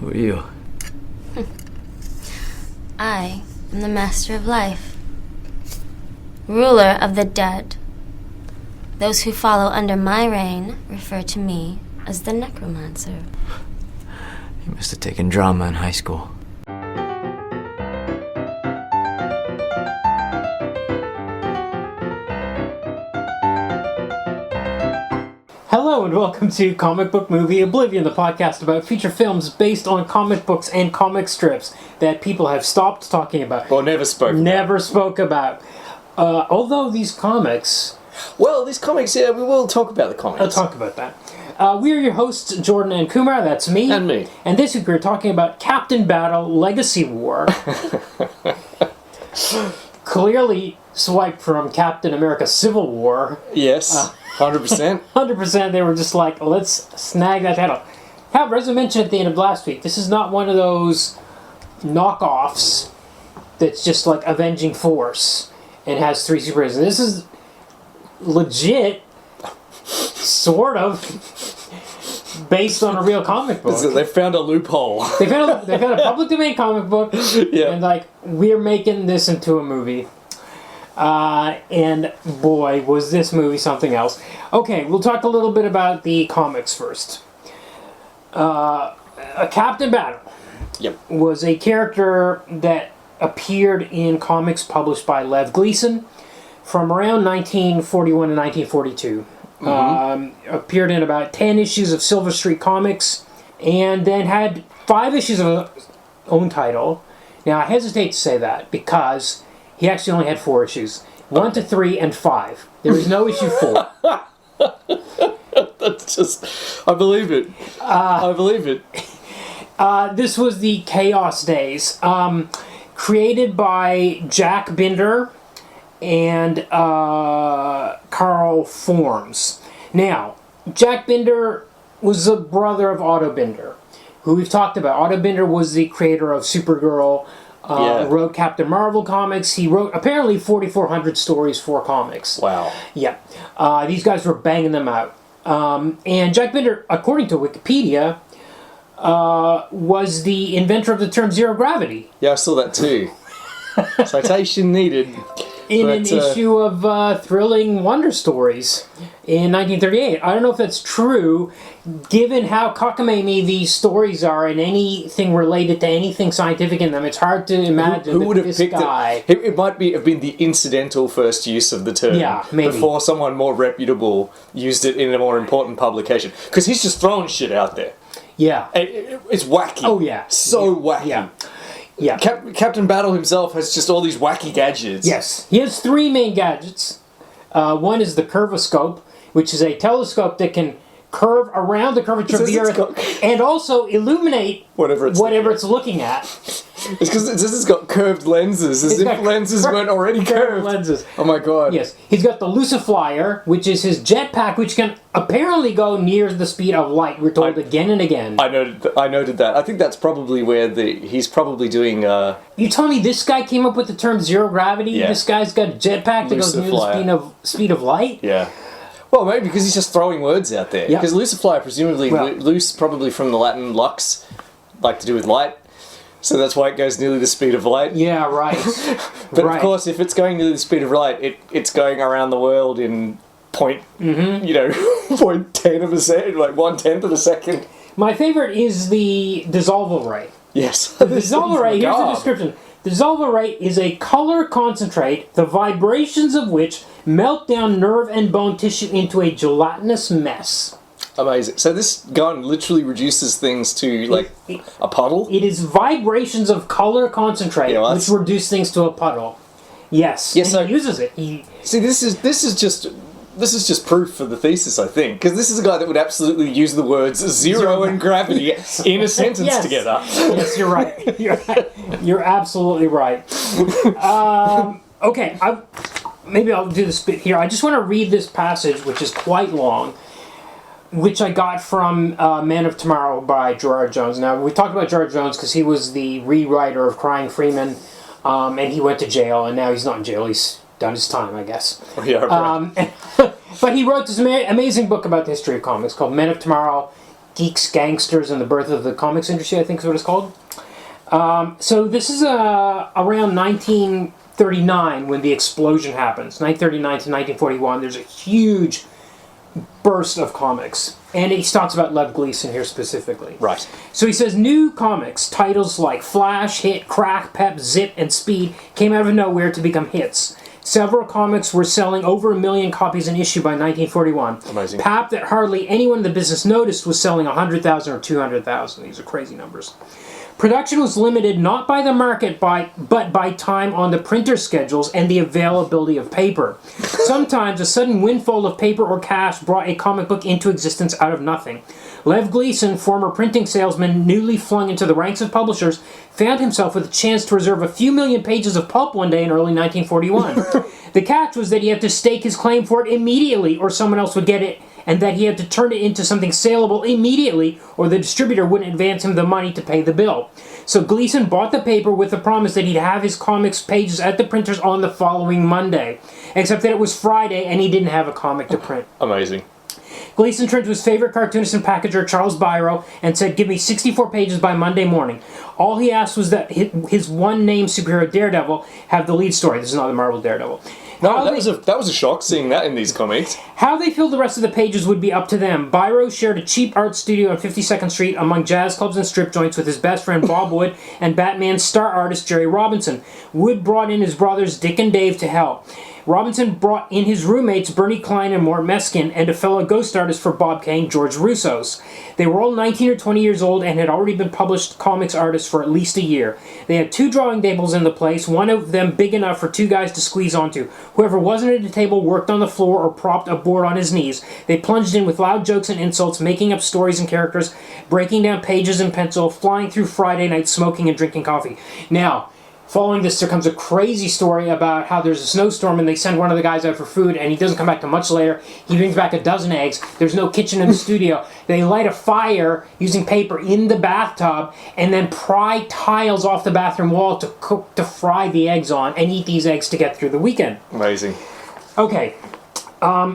Who are you? I am the Master of Life, ruler of the dead. Those who follow under my reign refer to me as the Necromancer. You must have taken drama in high school. Hello and welcome to Comic Book Movie Oblivion, the podcast about feature films based on comic books and comic strips that people have stopped talking about. Or never spoke about. Although these comics... Well, these comics, yeah, we will talk about the comics. I'll talk about that. We are your hosts, Jordan and Kumar, that's me. And me. And this week we're talking about Captain Battle Legacy War. Clearly swiped from Captain America Civil War. Yes, 100%. 100%, they were just like, let's snag that title. However, as I mentioned at the end of last week, this is not one of those knockoffs that's just like Avenging Force and has three superheroes. This is legit, sort of, based on a real comic book. They found a loophole. They found a public domain comic book, Yeah. and like, we're making this into a movie. And boy, was this movie something else. Okay, we'll talk a little bit about the comics first. Captain Battle was a character that appeared in comics published by Lev Gleason from around 1941 to 1942. Appeared in about 10 issues of Silver Street Comics, and then had 5 issues of his own title. Now, I hesitate to say that because he actually only had 4 issues. 1 to 3 and 5. There is no issue 4. That's just... I believe it. I believe it. This was the Chaos Days. Created by Jack Binder and Carl Forms. Now, Jack Binder was the brother of Otto Binder, who we've talked about. Otto Binder was the creator of Supergirl, wrote Captain Marvel comics. He wrote apparently 4,400 stories for comics. Wow. Yeah. These guys were banging them out. And Jack Binder, according to Wikipedia, was the inventor of the term zero gravity. Yeah, I saw that too. Citation needed. In an issue of Thrilling Wonder Stories in 1938. I don't know if that's true, given how cockamamie these stories are and anything related to anything scientific in them. It's hard to imagine who would have this picked guy... It might have been the incidental first use of the term. Yeah, maybe. Before someone more reputable used it in a more important publication. Because he's just throwing shit out there. Yeah. It's wacky. Oh, yeah. So wacky. Yeah. Yeah. Captain Battle himself has just all these wacky gadgets. Yes. He has 3 main gadgets. One is the curvoscope, which is a telescope that can curve around the curvature of the Earth and also illuminate whatever it's looking at. It's because it's got curved lenses, as if lenses weren't already curved. Lenses. Oh my god. Yes. He's got the Luciflyer, which is his jetpack, which can apparently go near the speed of light. We're told again and again. I noted that. I think that's probably where he's probably doing... You telling me this guy came up with the term zero gravity? Yeah. This guy's got a jetpack that goes near the speed of light? Yeah. Well, maybe because he's just throwing words out there. Because Luciflyer, presumably, loose probably from the Latin lux, like to do with light. So that's why it goes nearly the speed of light. Yeah, right. But of course, if it's going nearly the speed of light, it's going around the world in point 0.10 of a second, like 1/10 of a second. My favorite is the dissolval ray. Yes. The dissolval ray, here's the description. The dissolval ray is a color concentrate, the vibrations of which melt down nerve and bone tissue into a gelatinous mess. Amazing. So this gun literally reduces things to, like, a puddle? It is vibrations of color concentrate which reduce things to a puddle. Yes. And he uses it. See, this is just proof for the thesis, I think. Because this is a guy that would absolutely use the words zero and gravity in a sentence together. Yes, you're right. You're absolutely right. Okay, maybe I'll do this bit here. I just want to read this passage, which is quite long, which I got from Man of Tomorrow by Gerard Jones. Now, we talked about Gerard Jones because he was the rewriter of Crying Freeman, and he went to jail, and now he's not in jail. He's done his time, I guess. Yeah, right. But he wrote this amazing book about the history of comics called Men of Tomorrow. Geeks, Gangsters, and the Birth of the Comics Industry, I think is what it's called. So this is around 1939 when the explosion happens. 1939 to 1941, there's a huge burst of comics. And he talks about Lev Gleason here specifically. Right. So he says new comics, titles like Flash, Hit, Crack, Pep, Zip, and Speed came out of nowhere to become hits. Several comics were selling over 1 million copies an issue by 1941. Amazing. Pap that hardly anyone in the business noticed was selling 100,000 or 200,000. These are crazy numbers. Production was limited not by the market, but by time on the printer schedules and the availability of paper. Sometimes a sudden windfall of paper or cash brought a comic book into existence out of nothing. Lev Gleason, former printing salesman newly flung into the ranks of publishers, found himself with a chance to reserve a few million pages of pulp one day in early 1941. The catch was that he had to stake his claim for it immediately or someone else would get it, and that he had to turn it into something saleable immediately or the distributor wouldn't advance him the money to pay the bill. So Gleason bought the paper with the promise that he'd have his comics pages at the printers on the following Monday, except that it was Friday and he didn't have a comic to print. Amazing. Gleason turned to his favorite cartoonist and packager, Charles Biro, and said, "Give me 64 pages by Monday morning." All he asked was that his one-name superhero, Daredevil, have the lead story. This is not the Marvel Daredevil. No, that was a shock seeing that in these comics. How they filled the rest of the pages would be up to them. Biro shared a cheap art studio on 52nd Street among jazz clubs and strip joints with his best friend Bob Wood and Batman's star artist Jerry Robinson. Wood brought in his brothers Dick and Dave to help. Robinson brought in his roommates Bernie Klein and Mort Meskin and a fellow ghost artist for Bob Kane, George Russos. They were all 19 or 20 years old and had already been published comics artists for at least a year. They had 2 drawing tables in the place, one of them big enough for 2 guys to squeeze onto. Whoever wasn't at the table worked on the floor or propped a board on his knees. They plunged in with loud jokes and insults, making up stories and characters, breaking down pages in pencil, flying through Friday night, smoking and drinking coffee. Now, following this, there comes a crazy story about how there's a snowstorm and they send one of the guys out for food and he doesn't come back till much later. He brings back a dozen eggs. There's no kitchen in the studio. They light a fire using paper in the bathtub and then pry tiles off the bathroom wall to fry the eggs on and eat these eggs to get through the weekend. Amazing. Okay.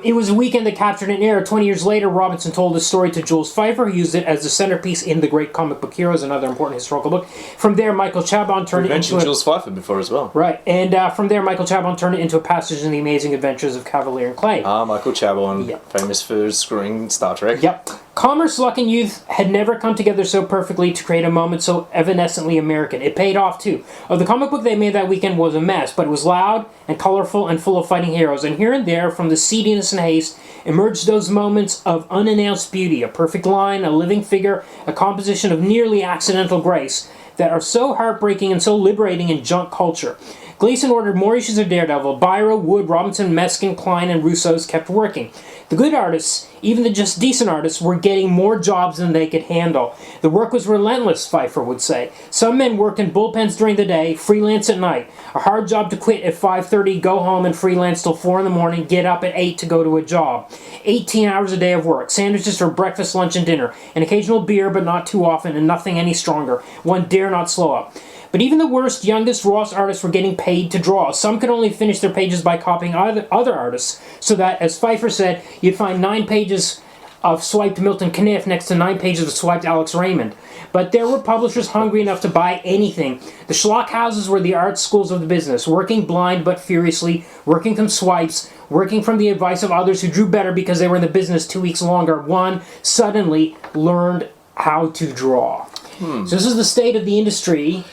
It was a weekend that captured an era. 20 years later, Robinson told the story to Jules Feiffer, who used it as the centerpiece in The Great Comic Book Heroes, another important historical book. From there, Michael Chabon turned it into... mentioned Jules Feiffer before as well. Right, and from there, Michael Chabon turned it into a passage in The Amazing Adventures of Cavalier and Clay. Michael Chabon, Yep. famous for screwing Star Trek. Yep. Commerce, luck, and youth had never come together so perfectly to create a moment so evanescently American. It paid off, too. The comic book they made that weekend was a mess, but it was loud and colorful and full of fighting heroes. And here and there, from the seediness and haste, emerged those moments of unannounced beauty, a perfect line, a living figure, a composition of nearly accidental grace that are so heartbreaking and so liberating in junk culture. Gleason ordered more issues of Daredevil. Biro, Wood, Robinson, Meskin, Klein, and Russos kept working. The good artists, even the just decent artists, were getting more jobs than they could handle. The work was relentless, Feiffer would say. Some men worked in bullpens during the day, freelance at night. A hard job to quit at 5:30, go home and freelance till 4 in the morning, get up at 8 to go to a job. 18 hours a day of work, sandwiches for breakfast, lunch, and dinner. An occasional beer, but not too often, and nothing any stronger. One dare not slow up. But even the worst, youngest, rawest artists were getting paid to draw. Some could only finish their pages by copying other artists, so that, as Feiffer said, you'd find 9 pages of swiped Milton Caniff next to 9 pages of swiped Alex Raymond. But there were publishers hungry enough to buy anything. The schlock houses were the art schools of the business, working blind but furiously, working from swipes, working from the advice of others who drew better because they were in the business 2 weeks longer. One suddenly learned how to draw. So this is the state of the industry.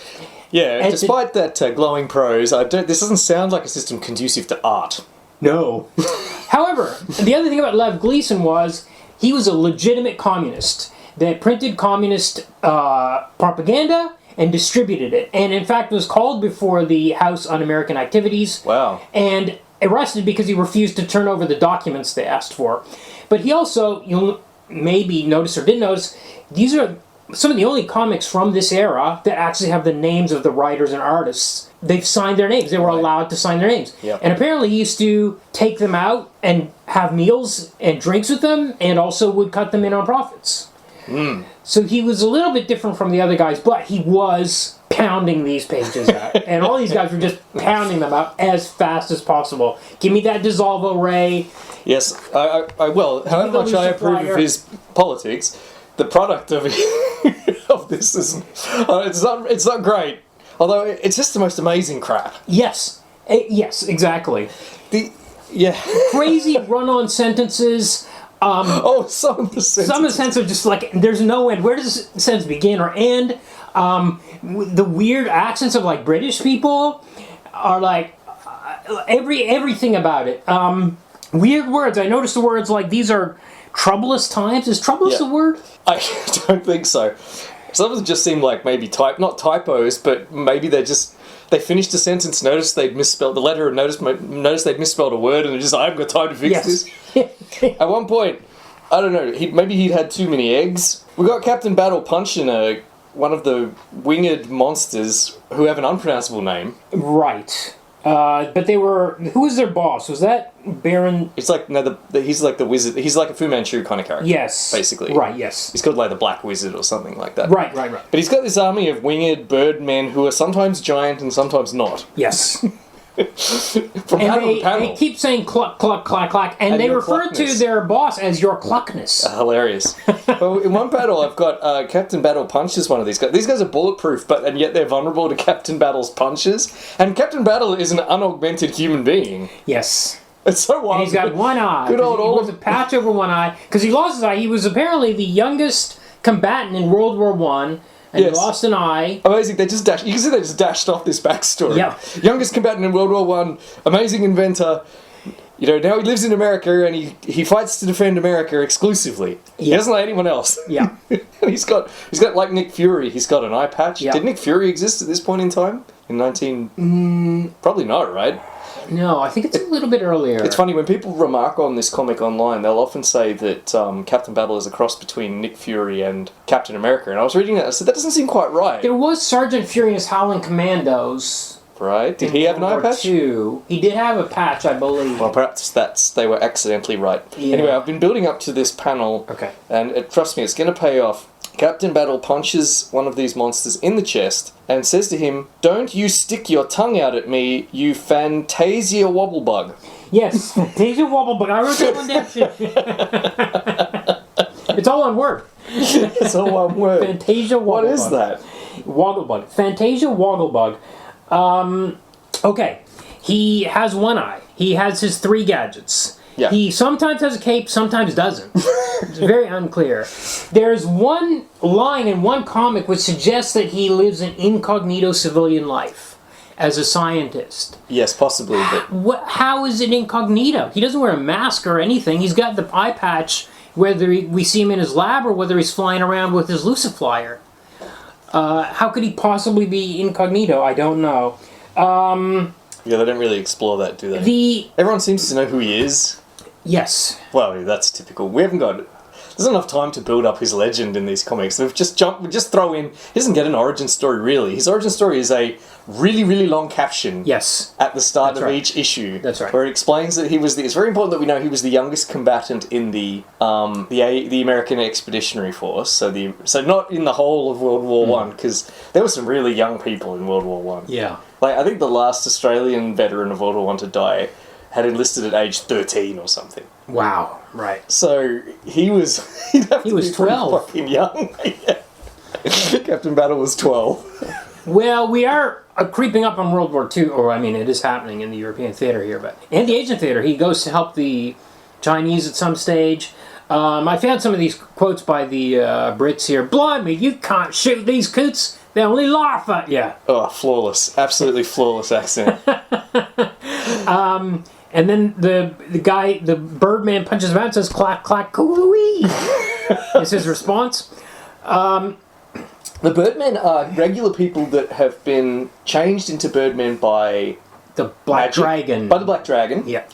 Yeah, despite that glowing prose, this doesn't sound like a system conducive to art. No. However, the other thing about Lev Gleason was he was a legitimate communist that printed communist propaganda and distributed it. And in fact was called before the House Un-American Activities. Wow. And arrested because he refused to turn over the documents they asked for. But he also, you'll maybe notice or didn't notice, these are some of the only comics from this era that actually have the names of the writers and artists. They've signed their names. They were allowed to sign their names. Yep. And apparently he used to take them out and have meals and drinks with them, and also would cut them in on profits. So he was a little bit different from the other guys, but he was pounding these pages out. And all these guys were just pounding them out as fast as possible. Give me that Dissolvo Ray. Yes, well, however much I approve of his politics, the product of of this is it's not great. Although it's just the most amazing crap. Yes. Yes, exactly. Crazy run-on sentences. Some of the sentences. Some of the sentences are just like, there's no end. Where does the sentence begin or end? The weird accents of like British people are like everything about it. Weird words. I noticed the words like these are troublous times. Is troublous a word? I don't think so. Some of them just seem like maybe not typos, but maybe they finished a sentence, noticed they'd misspelled the letter, and noticed they'd misspelled a word, and they're just like, I haven't got time to fix this. At one point, I don't know, maybe he'd had too many eggs. We got Captain Battle punching one of the winged monsters who have an unpronounceable name. Right. But they were... Who was their boss? Was that Baron... It's like... No, he's like the wizard. He's like a Fu Manchu kind of character. Yes. Basically. Right, yes. He's called like the Black Wizard or something like that. Right. But he's got this army of winged birdmen who are sometimes giant and sometimes not. Yes. From and panel. they keep saying cluck, cluck, clack, clack, and they refer to their boss as your cluckness. Hilarious. Well, in one battle, I've got Captain Battle punches one of these guys. These guys are bulletproof, and yet they're vulnerable to Captain Battle's punches. And Captain Battle is an unaugmented human being. Yes. It's so wild. And he's got one eye. Good old He was a patch over one eye. Because he lost his eye. He was apparently the youngest combatant in World War I. And he lost an eye. Amazing. They just dashed. You can see they just dashed off this backstory. Yeah. Youngest combatant in World War I. Amazing inventor. You know, now he lives in America and he fights to defend America exclusively. Yeah. He doesn't like anyone else. Yeah. he's got like Nick Fury. He's got an eye patch. Yeah. Did Nick Fury exist at this point in time? In 19... Probably not, right? No, I think it's a little bit earlier. It's funny, when people remark on this comic online, they'll often say that Captain Battle is a cross between Nick Fury and Captain America. And I was reading that, I said, that doesn't seem quite right. There was Sergeant Fury and his Howling Commandos. Right. Did he have an eye patch? He did have a patch, I believe. Well, perhaps they were accidentally right. Yeah. Anyway, I've been building up to this panel. Okay. And trust me, it's going to pay off. Captain Battle punches one of these monsters in the chest and says to him, "Don't you stick your tongue out at me, you Fantasia Wobblebug." Yes, Fantasia Wobblebug. I wrote that one down too. It's all one word. It's all one word. Fantasia Wogglebug. What is that? Wogglebug. Fantasia Wogglebug. Okay. He has one eye. He has his 3 gadgets. Yeah. He sometimes has a cape, sometimes doesn't. It's very unclear. There's one line in one comic which suggests that he lives an incognito civilian life as a scientist. Yes, possibly. But how is it incognito? He doesn't wear a mask or anything. He's got the eye patch, whether we see him in his lab or whether he's flying around with his Luciflyer. How could he possibly be incognito? I don't know. Yeah, they don't really explore that, do they? Everyone seems to know who he is. Yes. Well, that's typical. There's enough time to build up his legend in these comics. We just throw in... He doesn't get an origin story, really. His origin story is a really, really long caption. Yes. At the start of each issue. That's right. Where it explains that it's very important that we know he was the youngest combatant in the American Expeditionary Force. So not in the whole of World War One, because there were some really young people in World War One. Yeah. Like, I think the last Australian veteran of World War One to die had enlisted at age 13 or something. Wow, right. So he was 12. Fucking young. Yeah. Captain Battle was 12. Well, we are creeping up on World War II, or I mean, it is happening in the European theater here, and the Asian theater. He goes to help the Chinese at some stage. I found some of these quotes by the Brits here. Blimey, you can't shoot these coots. They only laugh at you. Oh, flawless. Absolutely flawless accent. And then the Birdman punches him out and says, clack, clack, cooey. Is his response. The Birdmen are regular people that have been changed into Birdmen by... The Black Dragon. By the Black Dragon. Yeah.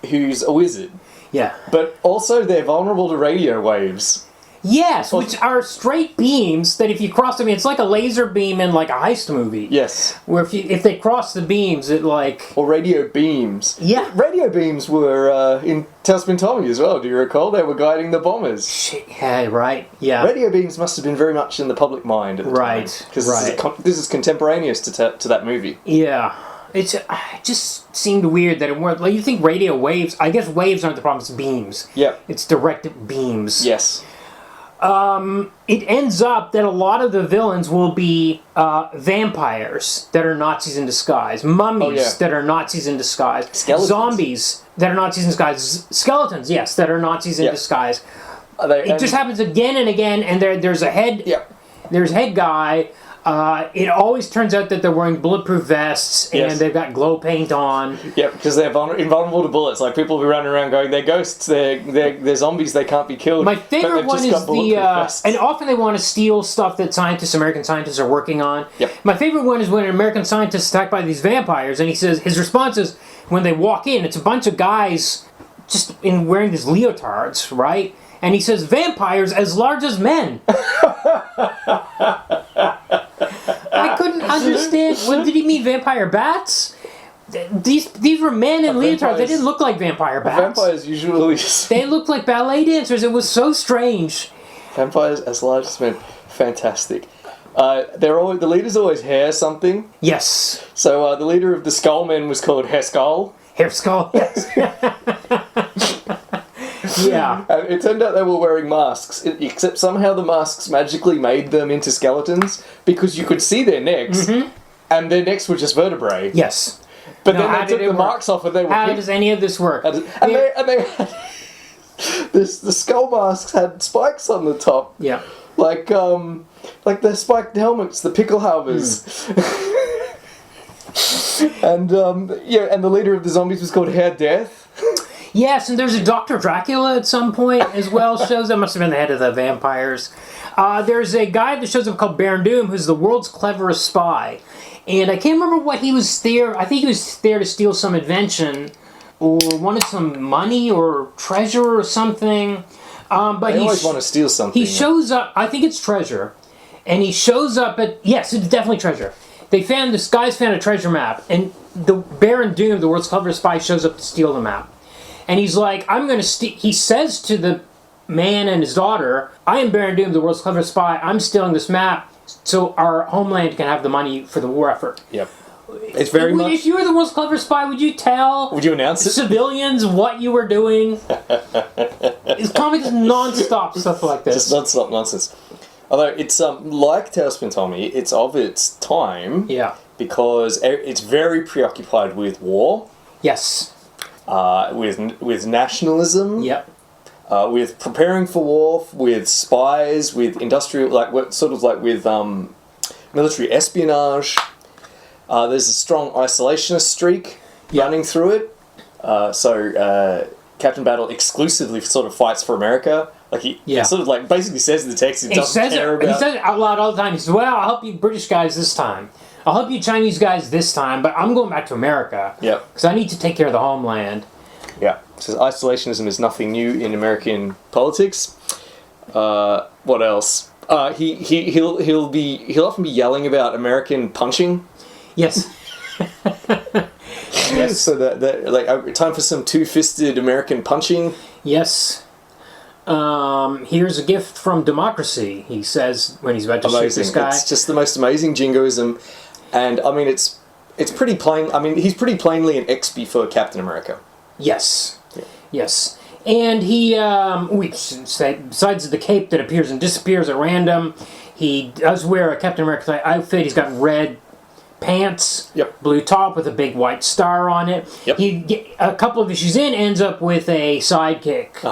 Who's a wizard. Yeah. But also they're vulnerable to radio waves. Yes, which are straight beams that if you cross them, it's like a laser beam in like a heist movie. Yes. Where if they cross the beams, it like... Or radio beams. Yeah. Radio beams were in Tailspin Tommy as well, do you recall? They were guiding the bombers. Shit, yeah, right, yeah. Radio beams must have been very much in the public mind at the time. Because this is contemporaneous to that movie. Yeah. It just seemed weird that it weren't... Like, you think radio waves... I guess waves aren't the problem, it's beams. Yep. It's direct beams. Yes. it ends up that a lot of the villains will be vampires that are Nazis in disguise, mummies that are Nazis in disguise, Skeletons. zombies that are Nazis in disguise, skeletons, yes, that are Nazis in disguise. It just happens again and again, and there's a head. There's head guy. It always turns out that they're wearing bulletproof vests and they've got glow paint on. Yep, because they're invulnerable to bullets. Like, people will be running around going, they're ghosts, they're zombies, they can't be killed. My favorite one is and often they want to steal stuff that American scientists are working on. Yep. My favorite one is when an American scientist is attacked by these vampires, and he says, his response is, when they walk in, it's a bunch of guys just wearing these leotards, right? And he says, vampires as large as men. I couldn't understand. What did he mean, vampire bats? These were men in leotards. They didn't look like vampire bats. Vampires usually... They looked like ballet dancers. It was so strange. Vampires as large as men. Fantastic. The leader's always Hair something. Yes. So the leader of the Skullmen was called Hair Skull. Hair Skull, yes. Yeah. It turned out they were wearing masks, except somehow the masks magically made them into skeletons because you could see their necks, and their necks were just vertebrae. Yes. But then they took the marks off and they were... How does any of this work? And they had... the skull masks had spikes on the top. Yeah. Like the spiked helmets, the pickle halbers. And the leader of the zombies was called Hair Death. Yes, and there's a Dr. Dracula at some point as well. Shows that must have been the head of the vampires. There's a guy that shows up called Baron Doom, who's the world's cleverest spy. And I can't remember what he was there. I think he was there to steal some invention or wanted some money or treasure or something. But They always want to steal something. He shows up. I think it's treasure, and he shows up at yes, it's definitely treasure. This guy's found a treasure map, and the Baron Doom, the world's cleverest spy, shows up to steal the map. And he's like, I'm going to steal... He says to the man and his daughter, I am Baron Doom, the world's cleverest spy. I'm stealing this map so our homeland can have the money for the war effort. Yep. It's very much... If you were the world's cleverest spy, would you tell... Would you announce it? Civilians what you were doing? It's comics non-stop stuff like this. Just non-stop nonsense. Although it's like Tailspin Tommy, it's of its time. Yeah. Because it's very preoccupied with war. Yes. With nationalism. Yep. With preparing for war, with spies, with industrial, with military espionage. There's a strong isolationist streak running through it. So Captain Battle exclusively sort of fights for America. Like he sort of like basically says in the text he doesn't care about. He says it out loud all the time. He says, "Well, I'll help you British guys this time. I'll help you Chinese guys this time, but I'm going back to America. Yep. Because I need to take care of the homeland." Yeah. Says isolationism is nothing new in American politics. What else? He'll often be yelling about American punching. Yes. Yes. So that time for some two-fisted American punching. Yes. Here's a gift from democracy, he says when he's about to shoot this guy. It's just the most amazing jingoism. And, I mean, it's pretty plain. I mean, he's pretty plainly an XP for Captain America. Yes. Yeah. Yes. And he, besides the cape that appears and disappears at random, he does wear a Captain America outfit. He's got red pants, blue top with a big white star on it. Yep. A couple of issues in, ends up with a sidekick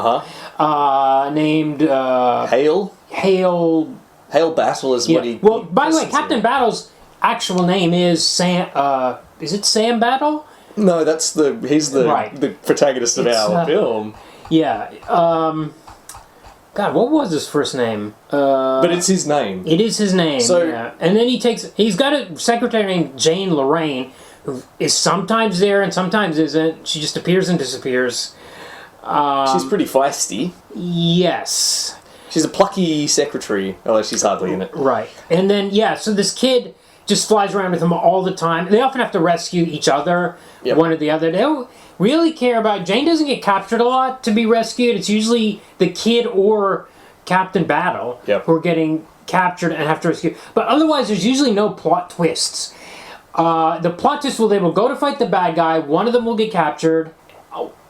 named Hale. Hale Battle is what he... Well, by the way, Captain Battle's actual name is Sam... is it Sam Battle? No, he's the protagonist of our film. Yeah. God, what was his first name? But it's his name. It is his name, so, yeah. And then he's got a secretary named Jane Lorraine, who is sometimes there and sometimes isn't. She just appears and disappears. She's pretty feisty. Yes. She's a plucky secretary, although she's hardly in it. Right. And then, so this kid just flies around with him all the time. They often have to rescue each other, one or the other. They don't really care about... Jane doesn't get captured a lot to be rescued. It's usually the kid or Captain Battle who are getting captured and have to rescue. But otherwise, there's usually no plot twists. The plot twist will they will go to fight the bad guy, one of them will get captured,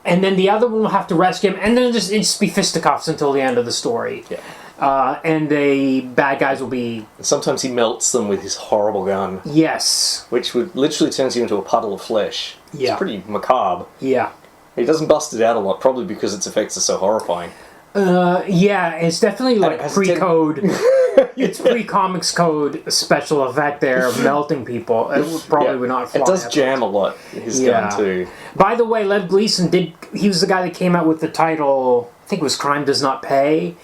and then the other one will have to rescue him, and then it'll just be fisticuffs until the end of the story. Yeah. And the bad guys will be... Sometimes he melts them with his horrible gun, Yes. which would literally turns you into a puddle of flesh. Yeah. It's pretty macabre. Yeah. He doesn't bust it out a lot, probably because its effects are so horrifying. Yeah, it's definitely like it has pre-code. It's pre-comics code special effect there of melting people. It would not fly. It does jam a lot, his gun too. By the way, Lev Gleason he was the guy that came out with the title, I think it was Crime Does Not Pay.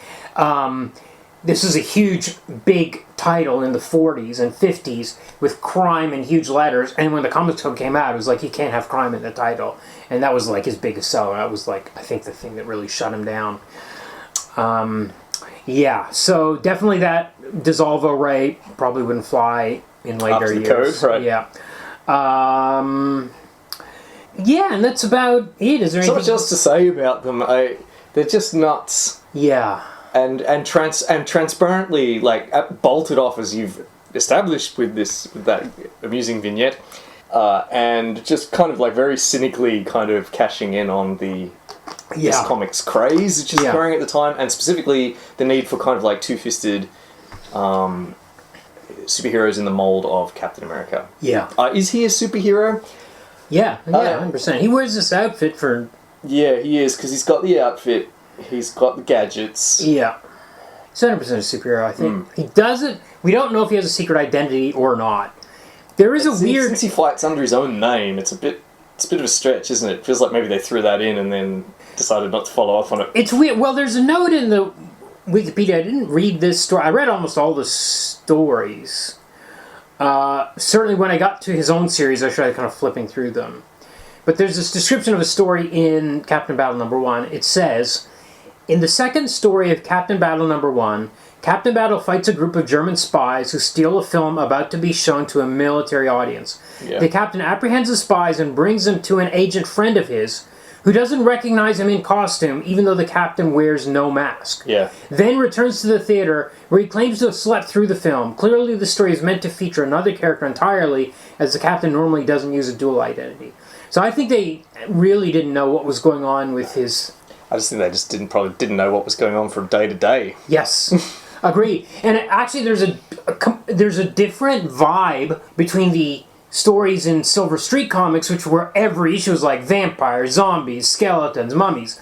This is a huge, big title in the 40s and 50s with crime in huge letters. And when the comics code came out, it was like, you can't have crime in the title. And that was like his biggest seller. That was like, I think, the thing that really shut him down. Yeah, so definitely that Dissolvo Ray probably wouldn't fly in later years. Code, right. Yeah. Yeah, and that's about it. Is there anything much else to say about them. They're just nuts. Yeah. And transparently, like, bolted off, as you've established with that amusing vignette, and just kind of like very cynically kind of cashing in on this comics craze, which is growing at the time, and specifically the need for kind of like two-fisted superheroes in the mold of Captain America. Yeah. Is he a superhero? Yeah, 100%. He wears this outfit for... Yeah, he is, because he's got the outfit, he's got the gadgets. Yeah. He's 100% a superhero, I think. He doesn't... We don't know if he has a secret identity or not. There is a weird... Since he fights under his own name, it's a bit of a stretch, isn't it? It feels like maybe they threw that in and then decided not to follow up on it. It's weird. Well, there's a note in the Wikipedia. I didn't read this story. I read almost all the stories. Certainly when I got to his own series, I started kind of flipping through them. But there's this description of a story in Captain Battle #1. It says, in the second story of Captain Battle #1, Captain Battle fights a group of German spies who steal a film about to be shown to a military audience. Yeah. The captain apprehends the spies and brings them to an agent friend of his, who doesn't recognize him in costume, even though the captain wears no mask. Yeah. Then returns to the theater, where he claims to have slept through the film. Clearly the story is meant to feature another character entirely, as the captain normally doesn't use a dual identity. So I think they really didn't know what was going on with his... I just think they probably didn't know what was going on from day to day. Yes. Agreed. And actually there's a different vibe between the stories in Silver Streak comics, which were every issue was like vampires, zombies, skeletons, mummies.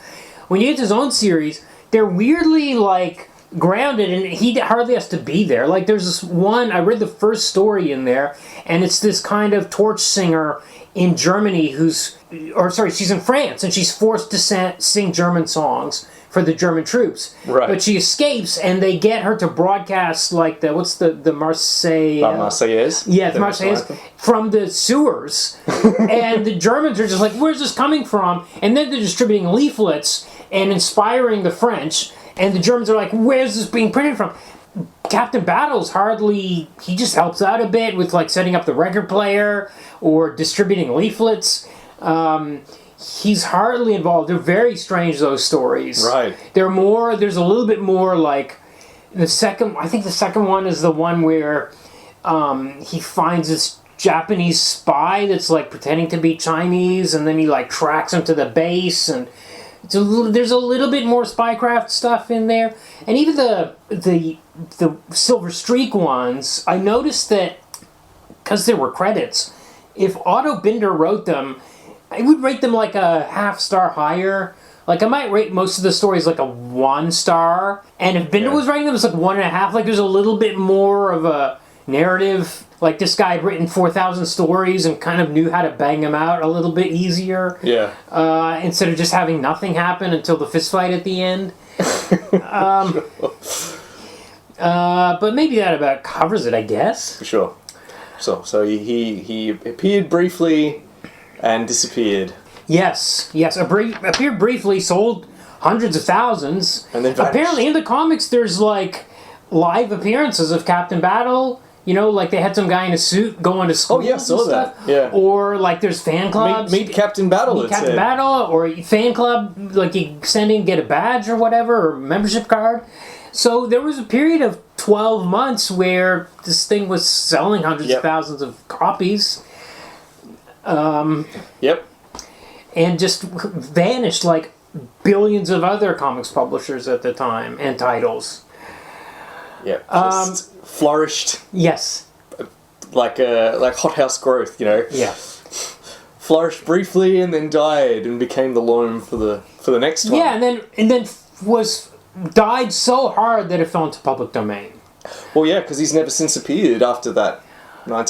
When you get to his own series, they're weirdly like grounded, and he hardly has to be there. Like there's this one, I read the first story in there, and it's this kind of torch singer in Germany she's in France, and she's forced to sing German songs for the German troops. Right. But she escapes, and they get her to broadcast like the Marseille... Marseillaise? Yeah, the Marseillaise from the sewers. And the Germans are just like, where's this coming from? And then they're distributing leaflets and inspiring the French. And the Germans are like, where's this being printed from? Captain Battle's he just helps out a bit with like setting up the record player or distributing leaflets. He's hardly involved. They're very strange, those stories. Right. There's a little bit more like I think the second one is the one where he finds this Japanese spy that's like pretending to be Chinese, and then he like tracks him to the base, and there's a little bit more spycraft stuff in there. And even the Silver Streak ones, I noticed that because there were credits, if Otto Binder wrote them, I would rate them like a half-star higher. Like, I might rate most of the stories like a 1 star. And if Binder was writing them, it's like 1.5. Like, there's a little bit more of a narrative. Like, this guy had written 4,000 stories and kind of knew how to bang them out a little bit easier. Yeah. Instead of just having nothing happen until the fist fight at the end. But maybe that about covers it, I guess. For sure. So he appeared briefly and disappeared. Yes. Appeared briefly, sold hundreds of thousands. And then vanished. Apparently in the comics there's like live appearances of Captain Battle. You know, like they had some guy in a suit going to school. Oh yeah, I saw that. Yeah. Or like there's fan clubs. Meet Captain Battle. Meet Captain Battle, or fan club, like you send in, get a badge or whatever, or membership card. So there was a period of 12 months where this thing was selling hundreds of thousands of copies. Yep. And just vanished like billions of other comics publishers at the time and titles. Yeah. Just flourished Yes. like hothouse growth, you know. Yeah. Flourished briefly and then died and became the loam for the next one. Yeah, and then died so hard that it fell into public domain. Well, yeah, because he's never since appeared after that. I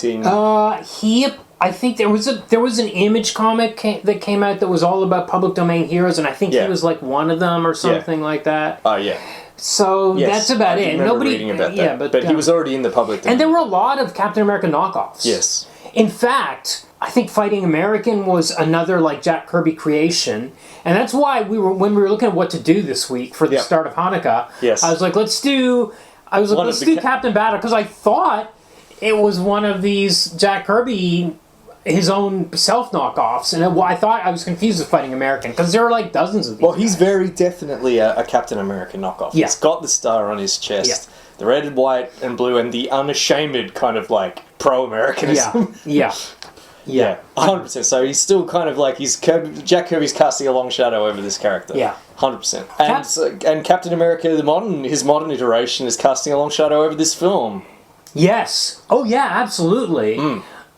think there was an Image comic that came out that was all about public domain heroes, and I think he was like one of them or something like that. Oh, yeah. So that's about it. Nobody reading about that. Yeah, but he was already in the public domain. And there were a lot of Captain America knockoffs. Yes. In fact, I think Fighting American was another like Jack Kirby creation, and that's why when we were looking at what to do this week for the start of Hanukkah. Yes. I was like, let's do Captain Battle, because I thought it was one of these Jack Kirby, his own self knockoffs, and I thought I was confused with Fighting American because there are like dozens of these. Well, he's very definitely a Captain America knockoff. Yeah. He's got the star on his chest, the red, white, and blue, and the unashamed kind of like pro-Americanism. Yeah. 100%. So he's still kind of like Jack Kirby's casting a long shadow over this character. Yeah. 100%. And Captain America, his modern iteration, is casting a long shadow over this film. Yes. Oh yeah, absolutely.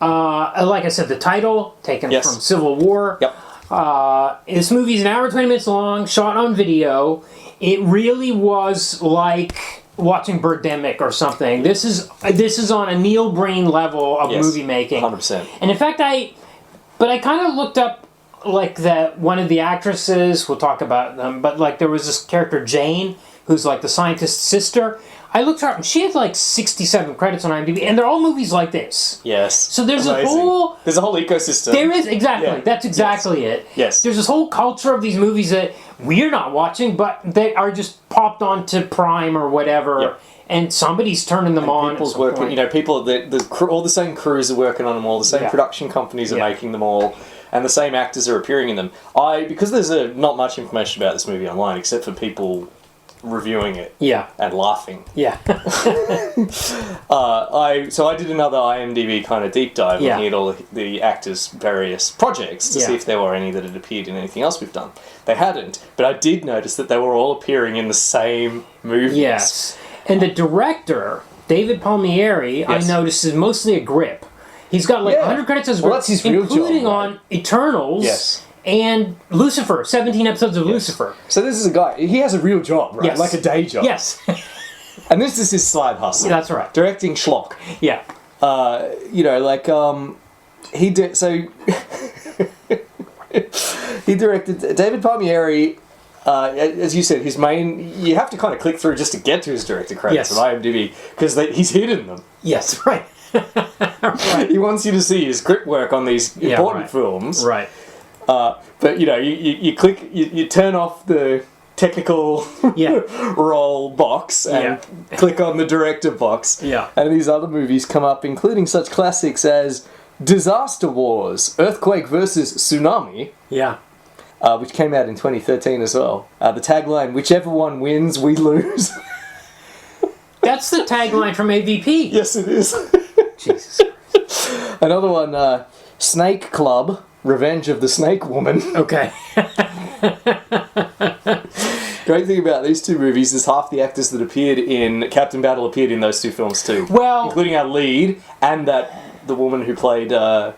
Like I said, the title taken from Civil War. Yep. This movie's an hour and 20 minutes long, shot on video. It really was like watching Birdemic or something. This is on a Neil Breen level of movie making. 100%. And in fact, I kind of looked up like that one of the actresses. We'll talk about them, but like there was this character Jane, who's like the scientist's sister. I looked her up, and she had like 67 credits on IMDb, and they're all movies like this. Yes. So there's Amazing. There's a whole ecosystem. There is, exactly. Yeah. That's exactly it. Yes. There's this whole culture of these movies that we're not watching, but they are just popped onto Prime or whatever, and somebody's turning them on. People's working, you know, people, all the same crews are working on them all, the same production companies are making them all, and the same actors are appearing in them. Because there's not much information about this movie online, except for people reviewing it and laughing. I did another IMDb kind of deep dive looking at all the actors' various projects to see if there were any that had appeared in anything else we've done. They hadn't, but I did notice that they were all appearing in the same movies. Yes. And the director, David Palmieri, I noticed is mostly a grip. He's got like 100 credits as a grip, that's his real including job, on Eternals and Lucifer, 17 episodes of Lucifer. So this is a guy, he has a real job, right? Yes. Like a day job. Yes. And this is his side hustle. That's right. Directing schlock. Yeah. He did, so... he directed, David Palmieri, as you said, his main... You have to kind of click through just to get to his director credits on IMDb, because he's hidden them. Yes, right. He wants you to see his grip work on these important films. Right. But, you know, you click, you turn off the technical roll box and click on the director box. Yeah. And these other movies come up, including such classics as Disaster Wars, Earthquake versus Tsunami. Yeah. Which came out in 2013 as well. The tagline, whichever one wins, we lose. That's the tagline from AVP. Yes, it is. Jesus. Another one, Snake Club, Revenge of the Snake Woman. Okay. Great thing about these two movies is half the actors that appeared in Captain Battle appeared in those two films too. Well, including our lead and the woman who played Jane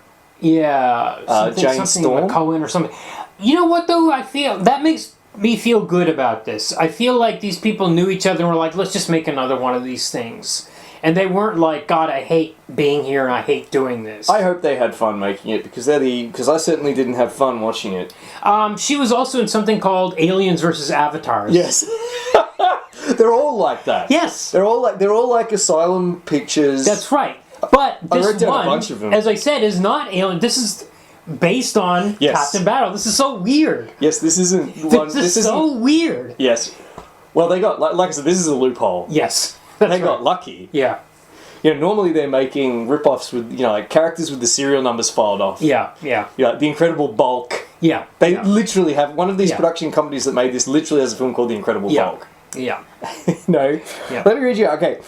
Storm, Cohen or something. You know what though? I feel that makes me feel good about this. I feel like these people knew each other and were like, let's just make another one of these things. And they weren't like, God, I hate being here and I hate doing this. I hope they had fun making it because I certainly didn't have fun watching it. She was also in something called Aliens versus Avatars. Yes. They're all like that. Yes. They're all like Asylum Pictures. That's right. But this I wrote down one, a bunch of them. As I said, is not Alien. This is based on Captain Battle. This is so weird. Yes, this isn't one. This is so weird. Yes. Well, they got like I said, this is a loophole. Yes. They got lucky. Yeah. You know, normally they're making rip-offs with, you know, like characters with the serial numbers filed off. Yeah, yeah. You know, The Incredible Bulk. Yeah. They literally have, one of these production companies that made this literally has a film called The Incredible Bulk. Yeah. No. Yeah. Let me read you out. Okay.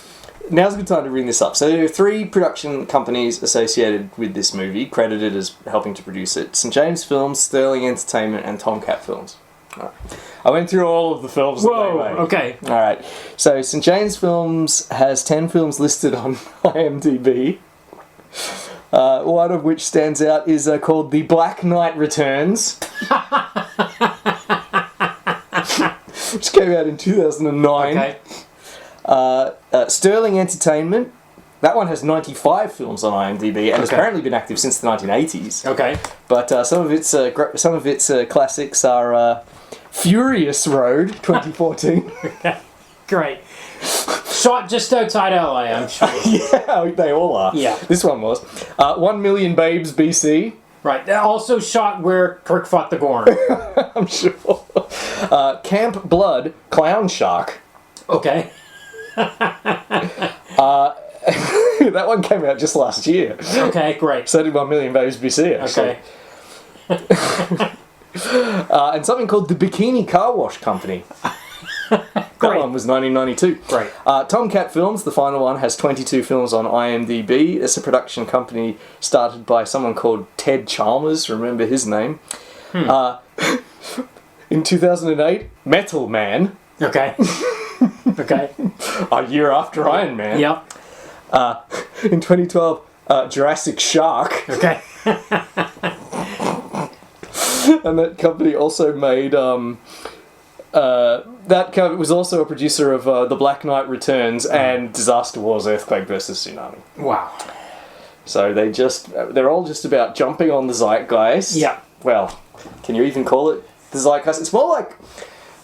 Now's a good time to bring this up. So there are 3 production companies associated with this movie, credited as helping to produce it. St. James Films, Sterling Entertainment, and Tomcat Films. I went through all of the films that Whoa, they made. okay. All right. So St. James Films has 10 films listed on IMDb. One of which stands out is called The Black Knight Returns. Which came out in 2009. Okay. Sterling Entertainment. That one has 95 films on IMDb and has apparently been active since the 1980s. Okay. But some of its classics are Furious Road, 2014. Great. Shot just outside LA, I'm sure. Yeah, they all are. Yeah. This one was. 1 Million Babes BC. Right. They're also shot where Kirk fought the Gorn. I'm sure. Camp Blood, Clown Shark. Okay. That one came out just last year. Okay, great. So did 1 Million Babes BC, actually. Okay. And something called the Bikini Car Wash Company. That one was 1992. Great. Tomcat Films, the final one, has 22 films on IMDb. It's a production company started by someone called Ted Chalmers. Remember his name. In 2008, Metal Man. Okay. Okay. A year after Iron Man. Yep. In 2012, Jurassic Shark. Okay. And that company also made... that company was also a producer of The Black Knight Returns and Disaster Wars, Earthquake vs. Tsunami. Wow. So they're all just about jumping on the zeitgeist. Yeah. Well, can you even call it the zeitgeist? It's more like,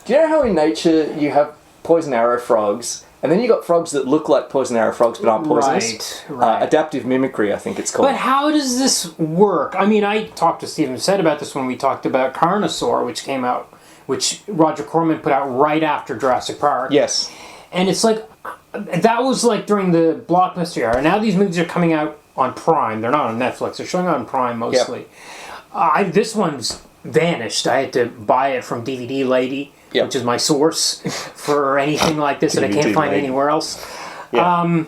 do you know how in nature you have poison arrow frogs, and then you got frogs that look like poison arrow frogs but aren't poisonous? Right. Adaptive mimicry, I think it's called. But how does this work? I mean, I talked to Stephen said about this when we talked about Carnosaur, which Roger Corman put out right after Jurassic Park. Yes. And it's like, that was like during the Blockbuster era. Now these movies are coming out on Prime. They're not on Netflix. They're showing on Prime mostly. Yep. This one's vanished. I had to buy it from DVD Lady, which is my source for anything like this that I can't find anywhere else. Yeah.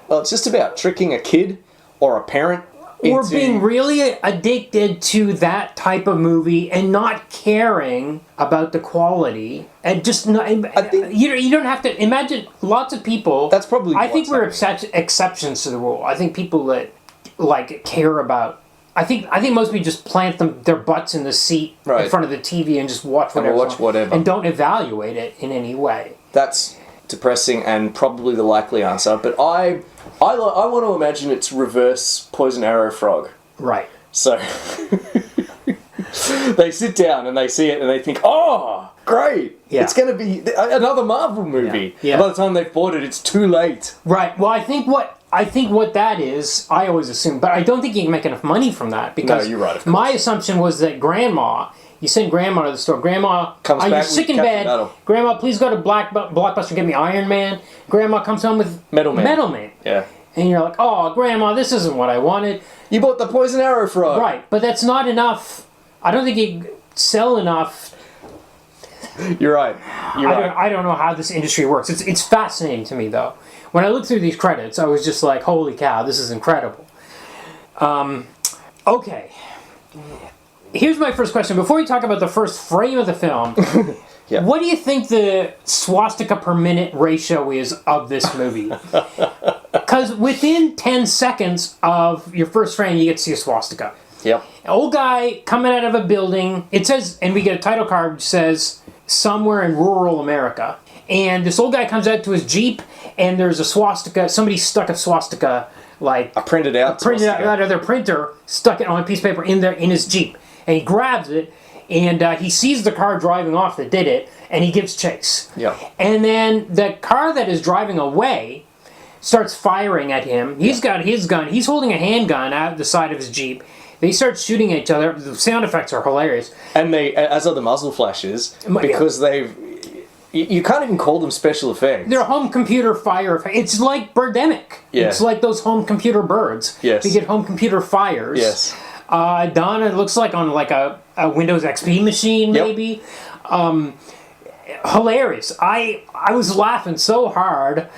Well, it's just about tricking a kid or a parent or being really addicted to that type of movie and not caring about the quality and just not, you don't have to imagine lots of people. That's probably. I think we're exceptions to the rule. I think people that like care about. I think most people just plant their butts in the seat in front of the TV and just watch whatever and don't evaluate it in any way. That's depressing and probably the likely answer. But I want to imagine it's reverse poison arrow frog. Right. So they sit down and they see it and they think, oh, great. Yeah. It's going to be another Marvel movie. Yeah. By the time they've bought it, it's too late. Right. Well, I think what that is, I always assume, but I don't think you can make enough money from that because you're right, my assumption was that you send Grandma to the store. Grandma, comes back you're sick in bed. Metal. Grandma, please go to Blockbuster and get me Iron Man. Grandma comes home with Metal Man. Yeah. And you're like, oh, Grandma, this isn't what I wanted. You bought the poison arrow frog. Right, but that's not enough. I don't think you sell enough. You're right. I don't know how this industry works. It's fascinating to me, though. When I looked through these credits, I was just like, holy cow, this is incredible. Okay. Here's my first question. Before we talk about the first frame of the film, what do you think the swastika per minute ratio is of this movie? Because within 10 seconds of your first frame, you get to see a swastika. Yep. An old guy coming out of a building. It says, and we get a title card which says, somewhere in rural America. And this old guy comes out to his Jeep, and there's a swastika. Somebody stuck a swastika, printed out of their printer, stuck it on a piece of paper in his Jeep. And he grabs it, and he sees the car driving off that did it, and he gives chase. Yeah. And then the car that is driving away starts firing at him. He's got his gun. He's holding a handgun out the side of his Jeep. They start shooting at each other. The sound effects are hilarious. And as are the muzzle flashes, because you can't even call them special effects. They're home computer fire effects. It's like Birdemic. Yeah. It's like those home computer birds. Yes. You get home computer fires. Yes. Donna, it looks like on like a Windows XP machine, maybe. Yep. Hilarious. I was laughing so hard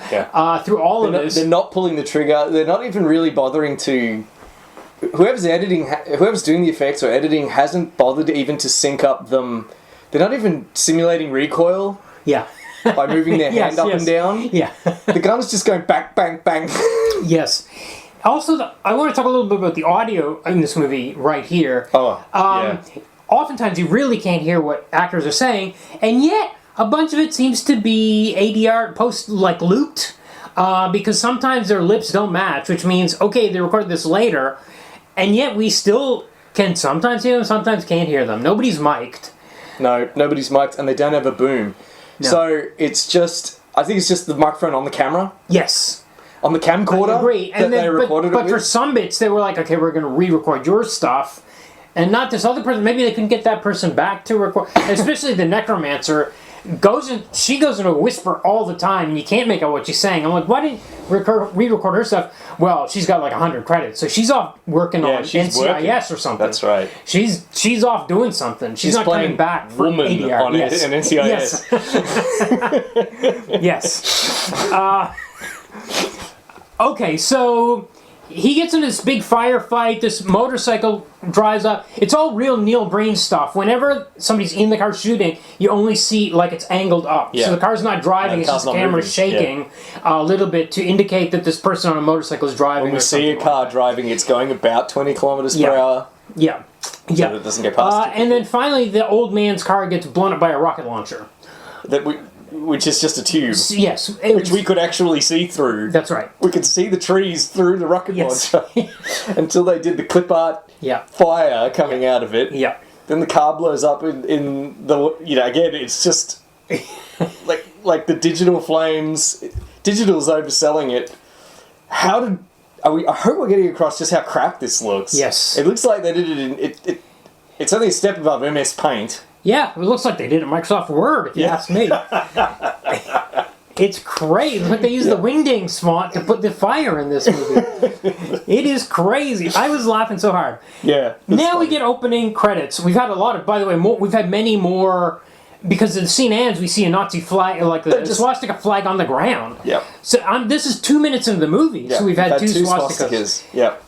through all of this. They're not pulling the trigger. They're not even really bothering to... Whoever's doing the effects or editing hasn't bothered even to sync up them They're not even simulating recoil Yeah. by moving their hand up and down. Yeah. The gun's just going bang, bang, bang. Yes. Also, I want to talk a little bit about the audio in this movie right here. Yeah. Oftentimes, you really can't hear what actors are saying, and yet a bunch of it seems to be ADR looped, because sometimes their lips don't match, which means, okay, they recorded this later, and yet we still can sometimes hear them, sometimes can't hear them. Nobody's mic'd. No, nobody's mic'd, and they don't have a boom. No. So it's just, I think it's just the microphone on the camera. Yes. On the camcorder. I agree. That they recorded but it for with. some bits, they were like, okay, we're going to re-record your stuff, and not this other person. Maybe they couldn't get that person back to record. Especially the necromancer she goes into a whisper all the time, and you can't make out what she's saying. I'm like, why didn't re-record her stuff? Well, she's got like 100 credits, so she's off working on NCIS working. or something. That's right. She's off doing something. She's not coming back for woman ADR. on Yes. an NCIS. Yes. Okay, so he gets in this big firefight. This motorcycle drives up. It's all real Neil Breen stuff. Whenever somebody's in the car shooting, you only see like it's angled up. Yeah. So the car's not driving. It's just the camera's shaking a little bit to indicate that this person on a motorcycle is driving. When we see a car driving, it's going about 20 kilometers per hour. Yeah. So that it doesn't go past. And then finally, the old man's car gets blown up by a rocket launcher. Which is just a tube. Yes. Which we could actually see through. That's right. We could see the trees through the rocket launcher. Until they did the clip art fire coming out of it. Yeah. Then the car blows up in the... again, it's just... like the digital flames... Digital's overselling it. I hope we're getting across just how crap this looks. Yes. It looks like they did it in... It's only a step above MS Paint. Yeah, it looks like they did it in Microsoft Word, if you ask me. It's crazy. Like they used the Wingdings font to put the fire in this movie. It is crazy. I was laughing so hard. Yeah. Now we get opening credits. We've had a lot of, by the way, we've had many more, because the scene ends, we see a Nazi flag, like the swastika flag on the ground. Yep. So this is 2 minutes into the movie, so we've had two swastikas. Yep.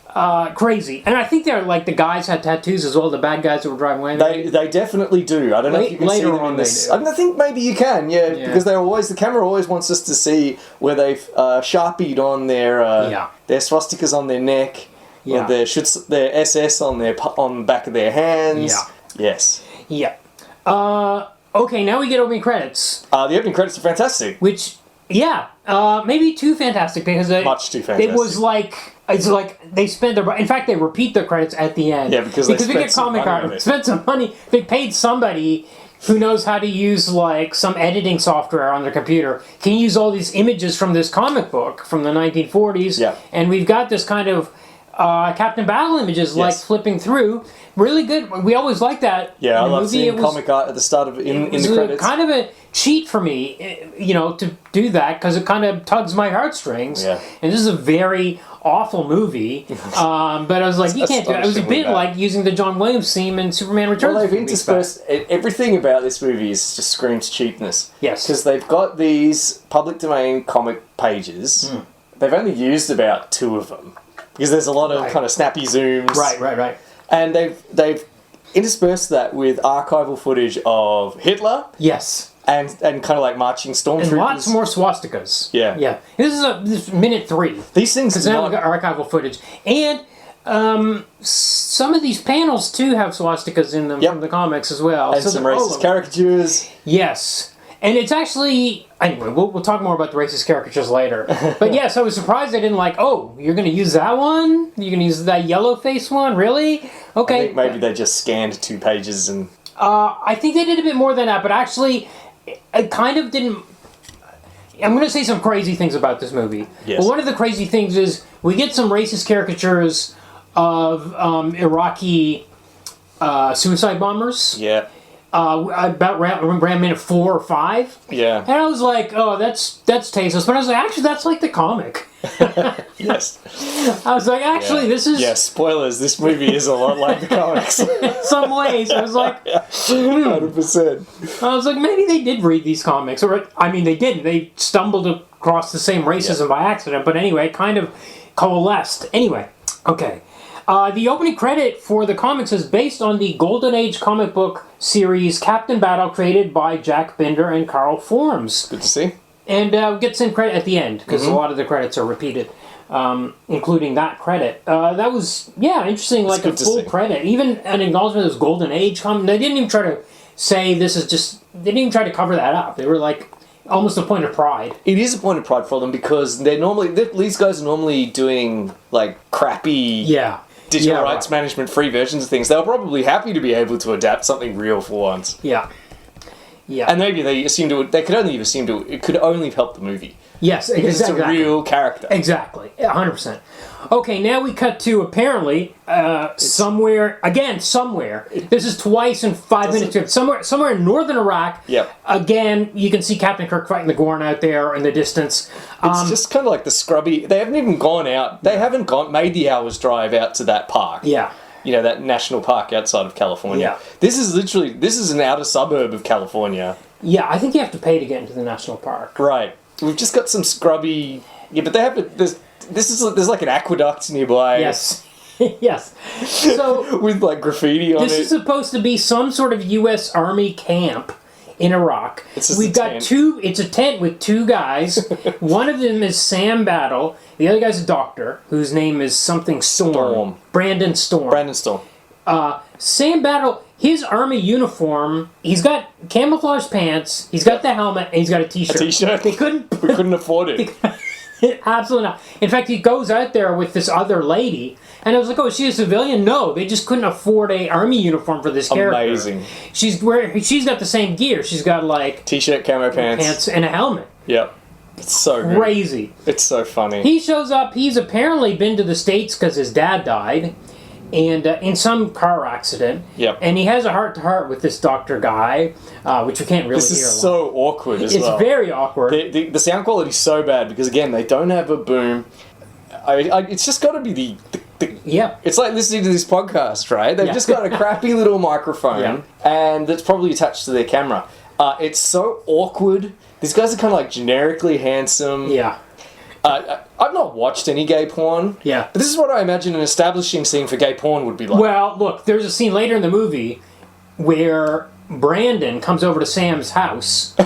Crazy. And I think they're like the guys had tattoos as well, the bad guys that were driving away. They definitely do. I don't know if you can see them in this. I think maybe you can, because the camera always wants us to see where they've sharpied on their swastikas on their neck, or their SS on the back of their hands. Yeah. Yes. Yeah. Okay, now we get opening credits. The opening credits are fantastic. Which, maybe too fantastic, because much too fantastic. It was like, it's like they spent their... In fact, they repeat the credits at the end. Yeah, because they get comic art. They spent some money. They paid somebody who knows how to use like some editing software on their computer. Can use all these images from this comic book from the 1940s. Yeah. And we've got this kind of Captain Battle images like flipping through. Really good. We always like that. Yeah, I love seeing comic art at the start of in the credits. Kind of a cheat for me, to do that, because it kind of tugs my heartstrings. Yeah. And this is a very awful movie. But I was like, you can't do it. It was a bit like using the John Williams theme in Superman Returns. Well, they've interspersed... Everything about this movie just screams cheapness. Yes. Because they've got these public domain comic pages. They've only used about 2 of them. Because there's a lot of kind of snappy zooms. Right. And they've interspersed that with archival footage of Hitler. Yes. And kind of like marching stormtroopers. And lots more swastikas. Yeah. This is minute 3. These things... Because now we've got archival footage. And some of these panels, too, have swastikas in them from the comics as well. And some racist caricatures. Yes. And it's actually... Anyway, we'll talk more about the racist caricatures later. But yes, I was surprised they didn't you're going to use that one? You're going to use that yellow face one? Really? Okay. I think maybe they just scanned 2 pages and... I think they did a bit more than that, but actually, it kind of didn't... I'm going to say some crazy things about this movie. Yes. But one of the crazy things is we get some racist caricatures of Iraqi suicide bombers. Yeah. About around minute 4 or 5. Yeah. And I was like, oh, that's tasteless. But I was like, actually, that's like the comic. Yes. I was like, actually, this is... Yeah, spoilers. This movie is a lot like the comics. In some ways. I was like... 100%. I was like, maybe they did read these comics. Or, I mean, they didn't. They stumbled across the same racism by accident. But anyway, it kind of coalesced. Anyway, okay. The opening credit for the comics is based on the Golden Age comic book series Captain Battle, created by Jack Binder and Carl Forms. Good to see. And gets in credit at the end, because a lot of the credits are repeated, including that credit. That was, interesting, like a full credit. Even an acknowledgement of this Golden Age comic. They didn't even try to say this is just... They didn't even try to cover that up. They were like... Almost a point of pride. It is a point of pride for them because these guys are normally doing like crappy digital rights management free versions of things. They were probably happy to be able to adapt something real for once. Yeah. And maybe they could only have assumed it could only have helped the movie. Yes, because it's a real character. Exactly, 100%. Okay, now we cut to apparently somewhere. This is twice in 5 minutes. Somewhere in northern Iraq. Yep. Again, you can see Captain Kirk fighting the Gorn out there in the distance. It's just kind of like the scrubby. They haven't even gone out. They haven't made the hour's drive out to that park. Yeah. You know, that national park outside of California. Yeah. This is an outer suburb of California. Yeah, I think you have to pay to get into the national park. Right. We've just got some scrubby... Yeah, but they have... There's like an aqueduct nearby. Yes. Yes. So... with like graffiti on it. This is supposed to be some sort of U.S. Army camp in Iraq. We've got two... It's a tent with two guys. One of them is Sam Battle. The other guy's a doctor, whose name is something Storm. Brandon Storm. Sam Battle... His army uniform, he's got camouflage pants, he's got the helmet, and he's got a t-shirt. We couldn't afford it. Absolutely not. In fact, he goes out there with this other lady, and I was like, oh, is she a civilian? No, they just couldn't afford a army uniform for this character. Amazing. She's got the same gear. She's got like... T-shirt, camo pants. And a helmet. Yep. It's so good. Crazy. It's so funny. He shows up, he's apparently been to the States because his dad died. And in some car accident. Yep. And he has a heart-to-heart with this doctor guy, which we can't really hear. This is so awkward as well. It's very awkward. The sound quality is so bad because, again, they don't have a boom. It's just got to be the... Yeah. It's like listening to this podcast, right? They've just got a crappy little microphone, and that's probably attached to their camera. It's so awkward. These guys are kind of like generically handsome. Yeah. I've not watched any gay porn. Yeah. But this is what I imagine an establishing scene for gay porn would be like. Well, look, there's a scene later in the movie where Brandon comes over to Sam's house,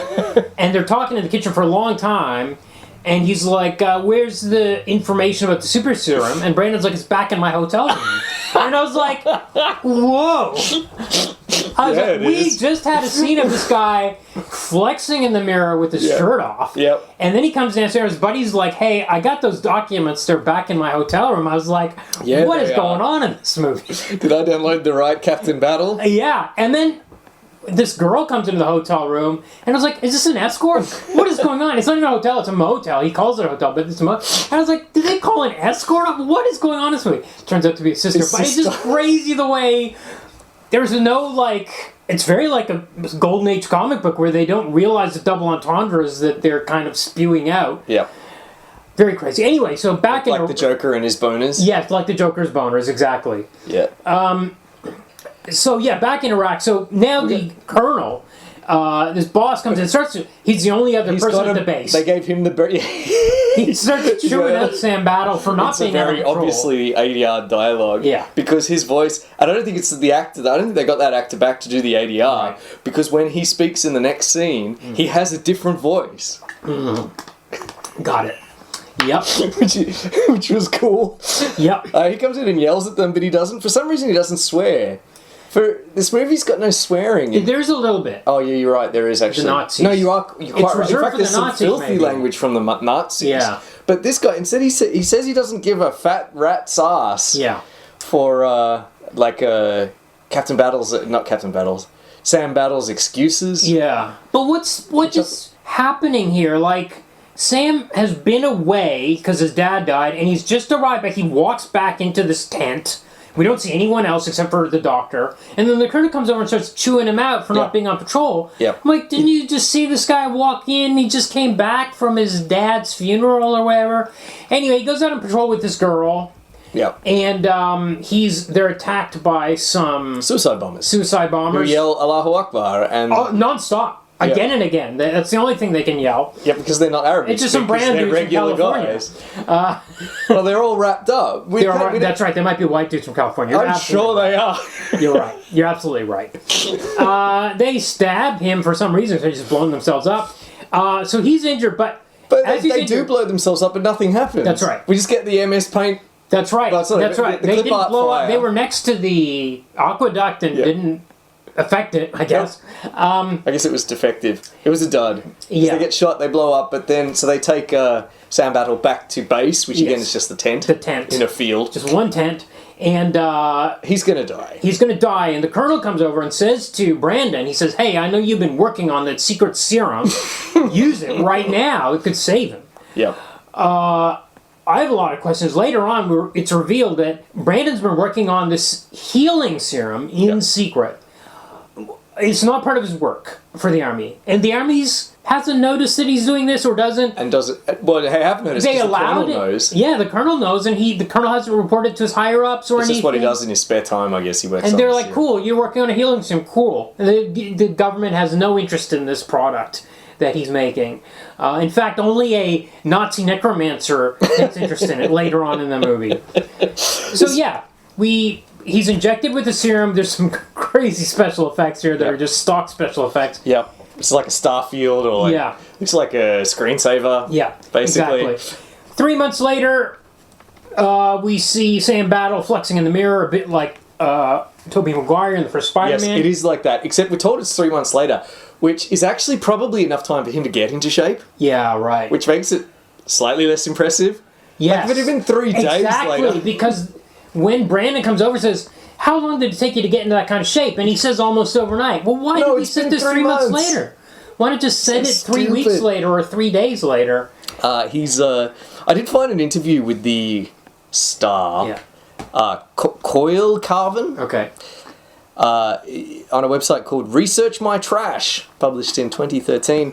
and they're talking in the kitchen for a long time, and he's like, where's the information about the super serum? And Brandon's like, it's back in my hotel room. And I was like, whoa. We just had a scene of this guy flexing in the mirror with his shirt off. Yep. And then he comes downstairs, his buddy's like, hey, I got those documents, they're back in my hotel room. I was like, what is going on in this movie? Did I download the right Captain Battle? Yeah. And then this girl comes into the hotel room, and I was like, is this an escort? What is going on? It's not even a hotel, it's a motel. He calls it a hotel, but it's a motel. And I was like, did they call an escort? What is going on in this movie? Turns out to be a sister. But it's just crazy the way... There's no, like... It's very like a Golden Age comic book where they don't realize the double entendres that they're kind of spewing out. Yeah. Very crazy. Anyway, so back in... Like the Joker and his boners? Yes, like the Joker's boners, exactly. Yeah. So, back in Iraq. So, now the colonel, this boss comes in, he's the only other person at the base. They gave him the... He starts chewing out Sam Battle for not being out of control. Obviously 80-yard dialogue. Yeah. Because his voice... I don't think it's the actor... I don't think they got that actor back to do the ADR. Right. Because when he speaks in the next scene, he has a different voice. Got it. Yep. which was cool. Yep. He comes in and yells at them, but he doesn't... For some reason, he doesn't swear. For this movie's got no swearing. There's a little bit. Oh yeah, you're right. There is actually. The Nazis. No, you're quite right. In fact, there's some Nazis, filthy language from the Nazis. Yeah. But this guy instead he says he doesn't give a fat rat's ass. Yeah. For Captain Battle's not Captain Battle's Sam Battle's excuses. Yeah. But what's happening here? Like, Sam has been away because his dad died, and he's just arrived back. He walks back into this tent. We don't see anyone else except for the doctor. And then the colonel comes over and starts chewing him out for not being on patrol. Yep. I'm like, didn't you just see this guy walk in? He just came back from his dad's funeral or whatever. Anyway, he goes out on patrol with this girl. Yep. And they're attacked by some... Suicide bombers. Who yell Allahu Akbar and... non-stop. again and again. That's the only thing they can yell. Yeah, because they're not Arabic. It's just some brand they're dudes from regular California. guys. Well, they're all wrapped up. That's right. They might be white dudes from California. I'm sure they are. You're right. You're absolutely right. They stab him for some reason. So they're just blowing themselves up. So he's injured, but they do blow themselves up, but nothing happens. That's right. We just get the MS Paint. That's right. That's right. The They clip didn't art blow up. fire. They were next to the aqueduct and didn't affect it, I guess. I guess it was defective. It was a dud. Yeah. They get shot, they blow up, but then so they take Sam Battle back to base, which again is just the tent. The tent. In a field. Just one tent. And he's going to die. He's going to die. And the colonel comes over and says to Brandon, he says, hey, I know you've been working on that secret serum. Use it right now. It could save him. Yeah. I have a lot of questions. Later on, it's revealed that Brandon's been working on this healing serum in secret. It's not part of his work for the army. And the army's hasn't noticed that he's doing this or doesn't. And does it? Well, I have noticed. They the allowed colonel it. knows. Yeah, the colonel knows, and the colonel hasn't reported to his higher ups or It's anything. just what he does in his spare time, I guess. He works on And they're the like, serum. cool, you're working on a healing serum, cool. And the government has no interest in this product that he's making. In fact, only a Nazi necromancer takes interest in it later on in the movie. So yeah, he's injected with the serum. There's some crazy special effects here that are just stock special effects. Yep. It's like a Starfield or like looks like a screensaver. Yeah, basically. Exactly. 3 months later, we see Sam Battle flexing in the mirror, a bit like Tobey Maguire in the first Spider-Man. Yes, it is like that. Except we're told it's 3 months later, which is actually probably enough time for him to get into shape. Yeah, right. Which makes it slightly less impressive. Yes. Like, if it had been 3 days later. Exactly, because when Brandon comes over and says, how long did it take you to get into that kind of shape? And he says almost overnight. Well, why did we send this 3 months later? Why not just send it 3 weeks later or 3 days later? I did find an interview with the star, Cuyle Carvin. Okay. On a website called Research My Trash, published in 2013.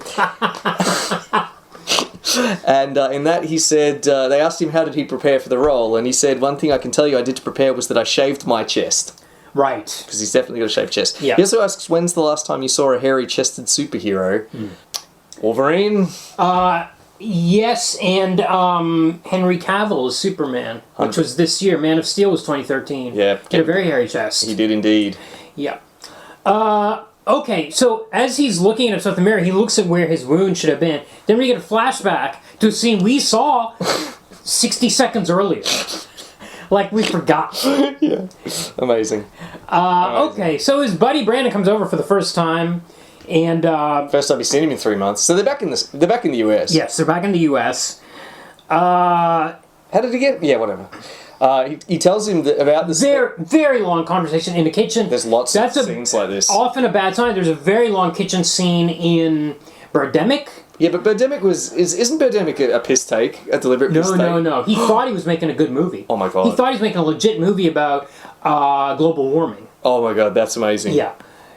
And in that he said, they asked him how did he prepare for the role, and he said, one thing I can tell you I did to prepare was that I shaved my chest. Right. Because he's definitely got a shaved chest. Yeah. He also asks, when's the last time you saw a hairy-chested superhero? Wolverine? Yes, and Henry Cavill is Superman, which was this year. Man of Steel was 2013. Yeah. He had a very hairy chest. He did indeed. Yeah. Okay, so as he's looking at himself in the mirror, he looks at where his wound should have been. Then we get a flashback to a scene we saw 60 seconds earlier. Like we forgot. Yeah. Amazing. Okay, so his buddy Brandon comes over for the first time, and first time he's seen him in 3 months. So they're back in the US. Yes, they're back in the US. How did he get? Yeah, whatever. He tells him about this. Very long conversation in the kitchen. There's lots of scenes like this. Often a bad sign. There's a very long kitchen scene in Birdemic. Yeah, but Birdemic isn't Birdemic a piss take, a deliberate piss take? No. He thought he was making a good movie. Oh my god. He thought he was making a legit movie about global warming. Oh my god, that's amazing. Yeah.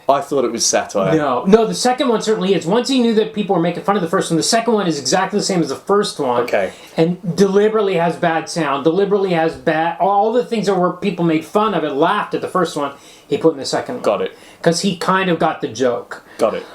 I thought it was satire. No, the second one certainly is. Once he knew that people were making fun of the first one, the second one is exactly the same as the first one. Okay. And deliberately has bad sound, deliberately has all the things that were people made fun of it, laughed at the first one, he put in the second one. Got it. Because he kind of got the joke. Got it.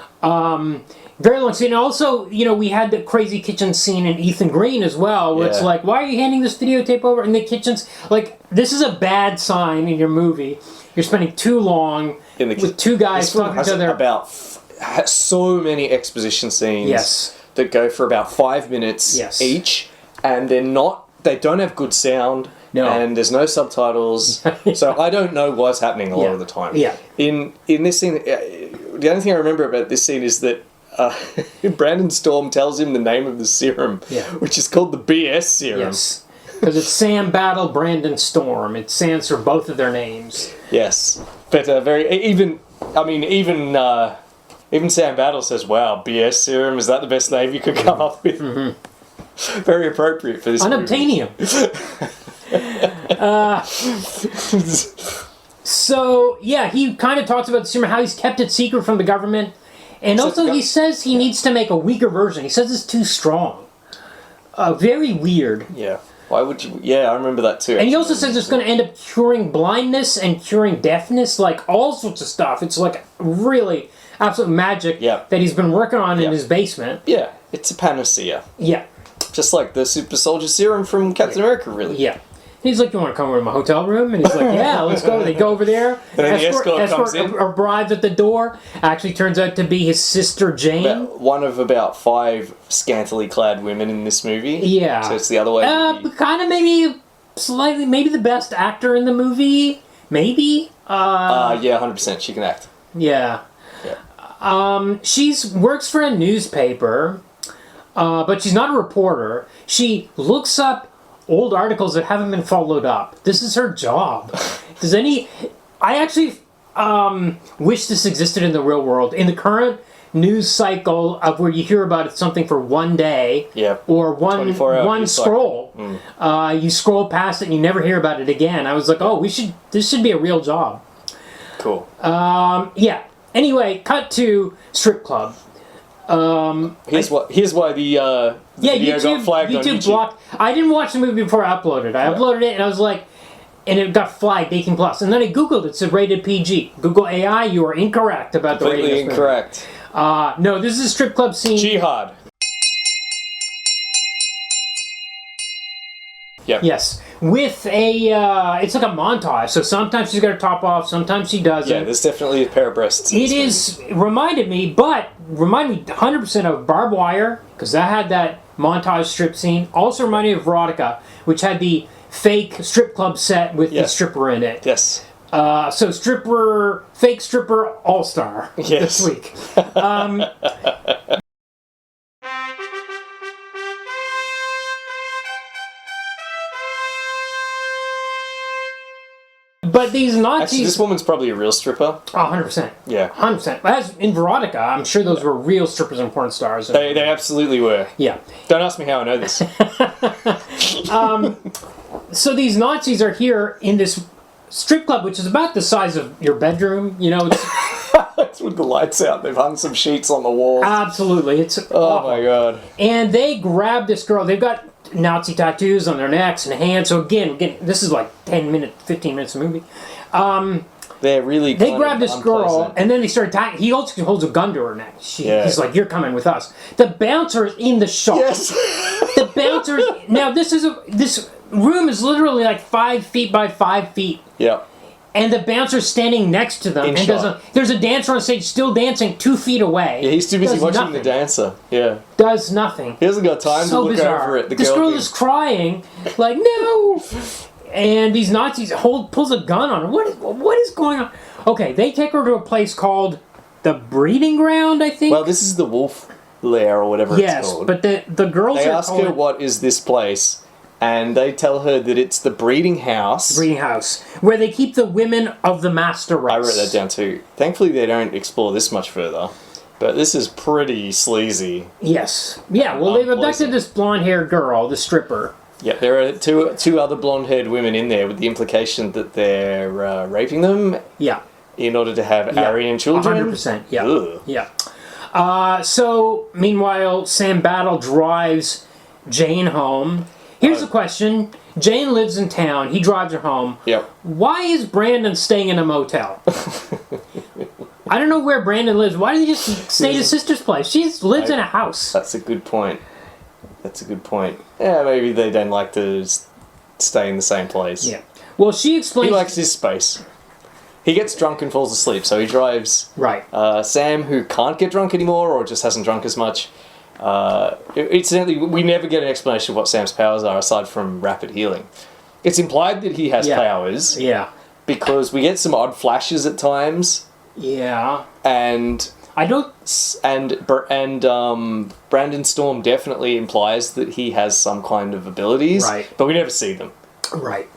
Very long scene. And also, we had the crazy kitchen scene in Ethan Green as well, where it's like, why are you handing this videotape over? And the kitchen's like, this is a bad sign in your movie. You're spending too long with two guys talking to each other. About so many exposition scenes that go for about 5 minutes each, and they don't have good sound. No. And there's no subtitles, so I don't know what's happening a lot of the time. Yeah. In this scene, the only thing I remember about this scene is that Brandon Storm tells him the name of the serum, which is called the BS serum. Yes. Because it's Sam Battle, Brandon Storm. It stands for both of their names. Yes, but even Sam Battle says, "Wow, BS serum, is that the best name you could come up with?" Mm-hmm. Very appropriate for this. Unobtainium. So he kind of talks about the serum, how he's kept it secret from the government, and also he says he needs to make a weaker version. He says it's too strong. Very weird. Yeah. Why would you? Yeah, I remember that too. And he also says it's going to end up curing blindness and curing deafness, like all sorts of stuff. It's like really absolute magic that he's been working on in his basement. Yeah, it's a panacea. Yeah. Just like the super soldier serum from Captain America, really. Yeah. He's like, you want to come over to my hotel room? And he's like, yeah, let's go. They go over there. And then the escort comes in. Arrives at the door. Actually turns out to be his sister Jane. One of about 5 scantily clad women in this movie. Yeah. So it's the other way. Kind of maybe slightly, maybe the best actor in the movie. Maybe. Yeah, 100%. She can act. Yeah. She works for a newspaper, but she's not a reporter. She looks up old articles that haven't been followed up. This is her job. I actually wish this existed in the real world. In the current news cycle of where you hear about something for one day or one scroll, you scroll past it and you never hear about it again. I was like, this should be a real job. Cool. Yeah. Anyway, cut to strip club. Here's why the video got flagged on YouTube. Blocked. I didn't watch the movie before I uploaded it. I uploaded it and I was like, and it got flagged 18+. And then I googled it said rated PG. Google AI, you are incorrect about the rating. Completely incorrect. No, this is a strip club scene. Jihad. Yep. Yes. With it's like a montage. So sometimes she's got her top off, sometimes she doesn't. Yeah, there's definitely a pair of breasts. It reminded me 100% of Barbed Wire, because that had that montage strip scene. Also reminded me of Erotica, which had the fake strip club set with the stripper in it. Yes. So fake stripper all-star this week. But these Nazis... Actually, this woman's probably a real stripper. 100%. Yeah. 100%. As in Veronica, I'm sure those were real strippers and porn stars. They absolutely were. Yeah. Don't ask me how I know this. So these Nazis are here in this strip club, which is about the size of your bedroom. You know, It's with the lights out. They've hung some sheets on the walls. Absolutely. It's oh awful. My God. And they grab this girl. They've got Nazi tattoos on their necks and hands. So again, this is like 15 minutes of movie. They're really They grab this girl and then they start attacking. He also holds a gun to her neck. He's like, "You're coming with us." The bouncer is in the shop. Yes. The bouncer is... Now this room is literally like 5 feet by 5 feet. Yeah. And the bouncer's standing next to them. There's a dancer on stage still dancing 2 feet away. Yeah, he's too busy watching the dancer. Yeah. Does nothing. He hasn't got time to look over at the girl. This girl is crying, like, no! And these Nazis pulls a gun on her. What is going on? Okay, they take her to a place called the Breeding Ground, I think? Well, this is the Wolf Lair or whatever it's called. Yes, but the girls They ask her, what is this place? And they tell her that it's the breeding house. Breeding house. Where they keep the women of the master race. I wrote that down too. Thankfully, they don't explore this much further. But this is pretty sleazy. Yes. Yeah, well, they've abducted this blonde-haired girl, the stripper. Yeah, there are two other blonde-haired women in there with the implication that they're raping them. Yeah. In order to have Aryan children. 100%. Yeah. Ugh. Yeah. So, meanwhile, Sam Battle drives Jane home. Here's the question. Jane lives in town. He drives her home. Yep. Why is Brandon staying in a motel? I don't know where Brandon lives. Why did he just stay at his sister's place? She lives in a house. That's a good point. Yeah, maybe they don't like to stay in the same place. Yeah. Well, she explains... He likes his space. He gets drunk and falls asleep, so he drives... Right. Sam, who can't get drunk anymore or just hasn't drunk as much... incidentally, we never get an explanation of what Sam's powers are aside from rapid healing. It's implied that he has powers. Yeah. Because we get some odd flashes at times. Yeah. And I don't... And Brandon Storm definitely implies that he has some kind of abilities. Right. But we never see them. Right.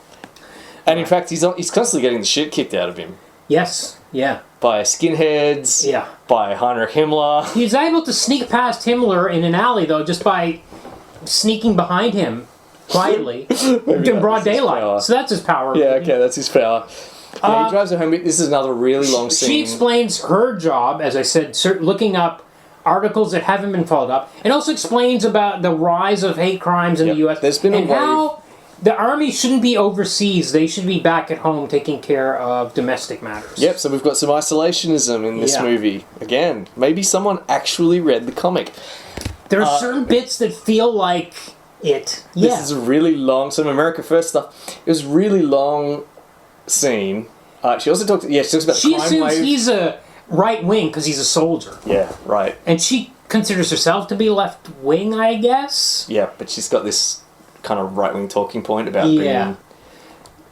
And in fact, he's constantly getting the shit kicked out of him. Yes. Yeah. By skinheads. Yeah. By Heinrich Himmler. He's able to sneak past Himmler in an alley, though, just by sneaking behind him quietly in broad daylight. So that's his power. Yeah, okay, that's his power. Yeah, he drives her home. This is another really long scene. She explains her job, as I said, looking up articles that haven't been followed up, and also explains about the rise of hate crimes in the U.S. There's been a wave. How the army shouldn't be overseas. They should be back at home taking care of domestic matters. Yep, so we've got some isolationism in this movie. Again, maybe someone actually read the comic. There are certain bits that feel like it. This is a really long... Some America First stuff. It was a really long scene. She also talks... Yeah, she talks about the crime assumes wave. he's a right wing because he's a soldier. Yeah, right. And she considers herself to be left wing, I guess. Yeah, but she's got this kind of right wing talking point about bringing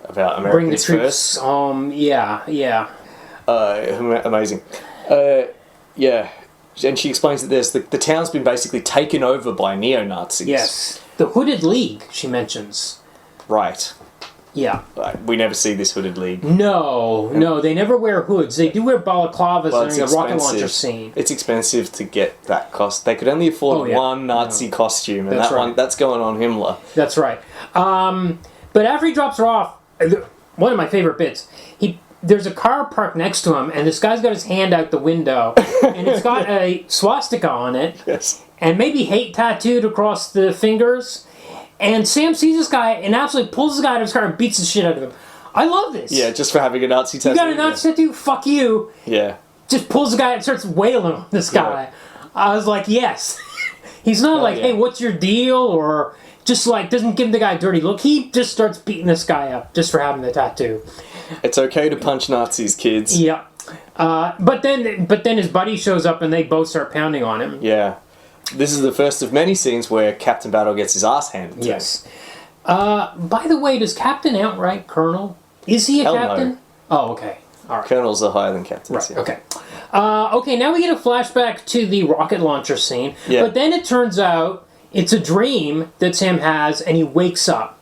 about Americans bring the troops first. Yeah. Amazing. Yeah, and she explains that there's the town's been basically taken over by neo-Nazis. Yes, the Hooded League. She mentions. Right. Yeah. We never see this Hooded League. No, they never wear hoods. They do wear balaclavas during the rocket launcher expensive. scene. It's expensive to get that cost. They could only afford one Nazi costume, and that's going on Himmler. That's right. But after he drops her off, one of my favorite bits, there's a car parked next to him, and this guy's got his hand out the window, and it's got a swastika on it, Yes. and maybe hate tattooed across the fingers. And Sam sees this guy and absolutely pulls this guy out of his car and beats the shit out of him. I love this. Yeah, just for having a Nazi tattoo. You got a Nazi tattoo? Fuck you. Yeah. Just pulls the guy and starts wailing on this guy. I was like, yes. He's not hey, what's your deal? Or just doesn't give the guy a dirty look. He just starts beating this guy up just for having the tattoo. It's okay to punch Nazis, kids. Yeah. But then his buddy shows up and they both start pounding on him. Yeah. This is the first of many scenes where Captain Battle gets his ass handed to him. Yes. By the way, does Captain outright Colonel? Is he a Hell captain? no. Oh, okay. All right. Colonels are higher than captains. Right, Yeah. okay. Okay, now we get a flashback to the rocket launcher scene. Yeah. But then it turns out it's a dream that Sam has, and he wakes up.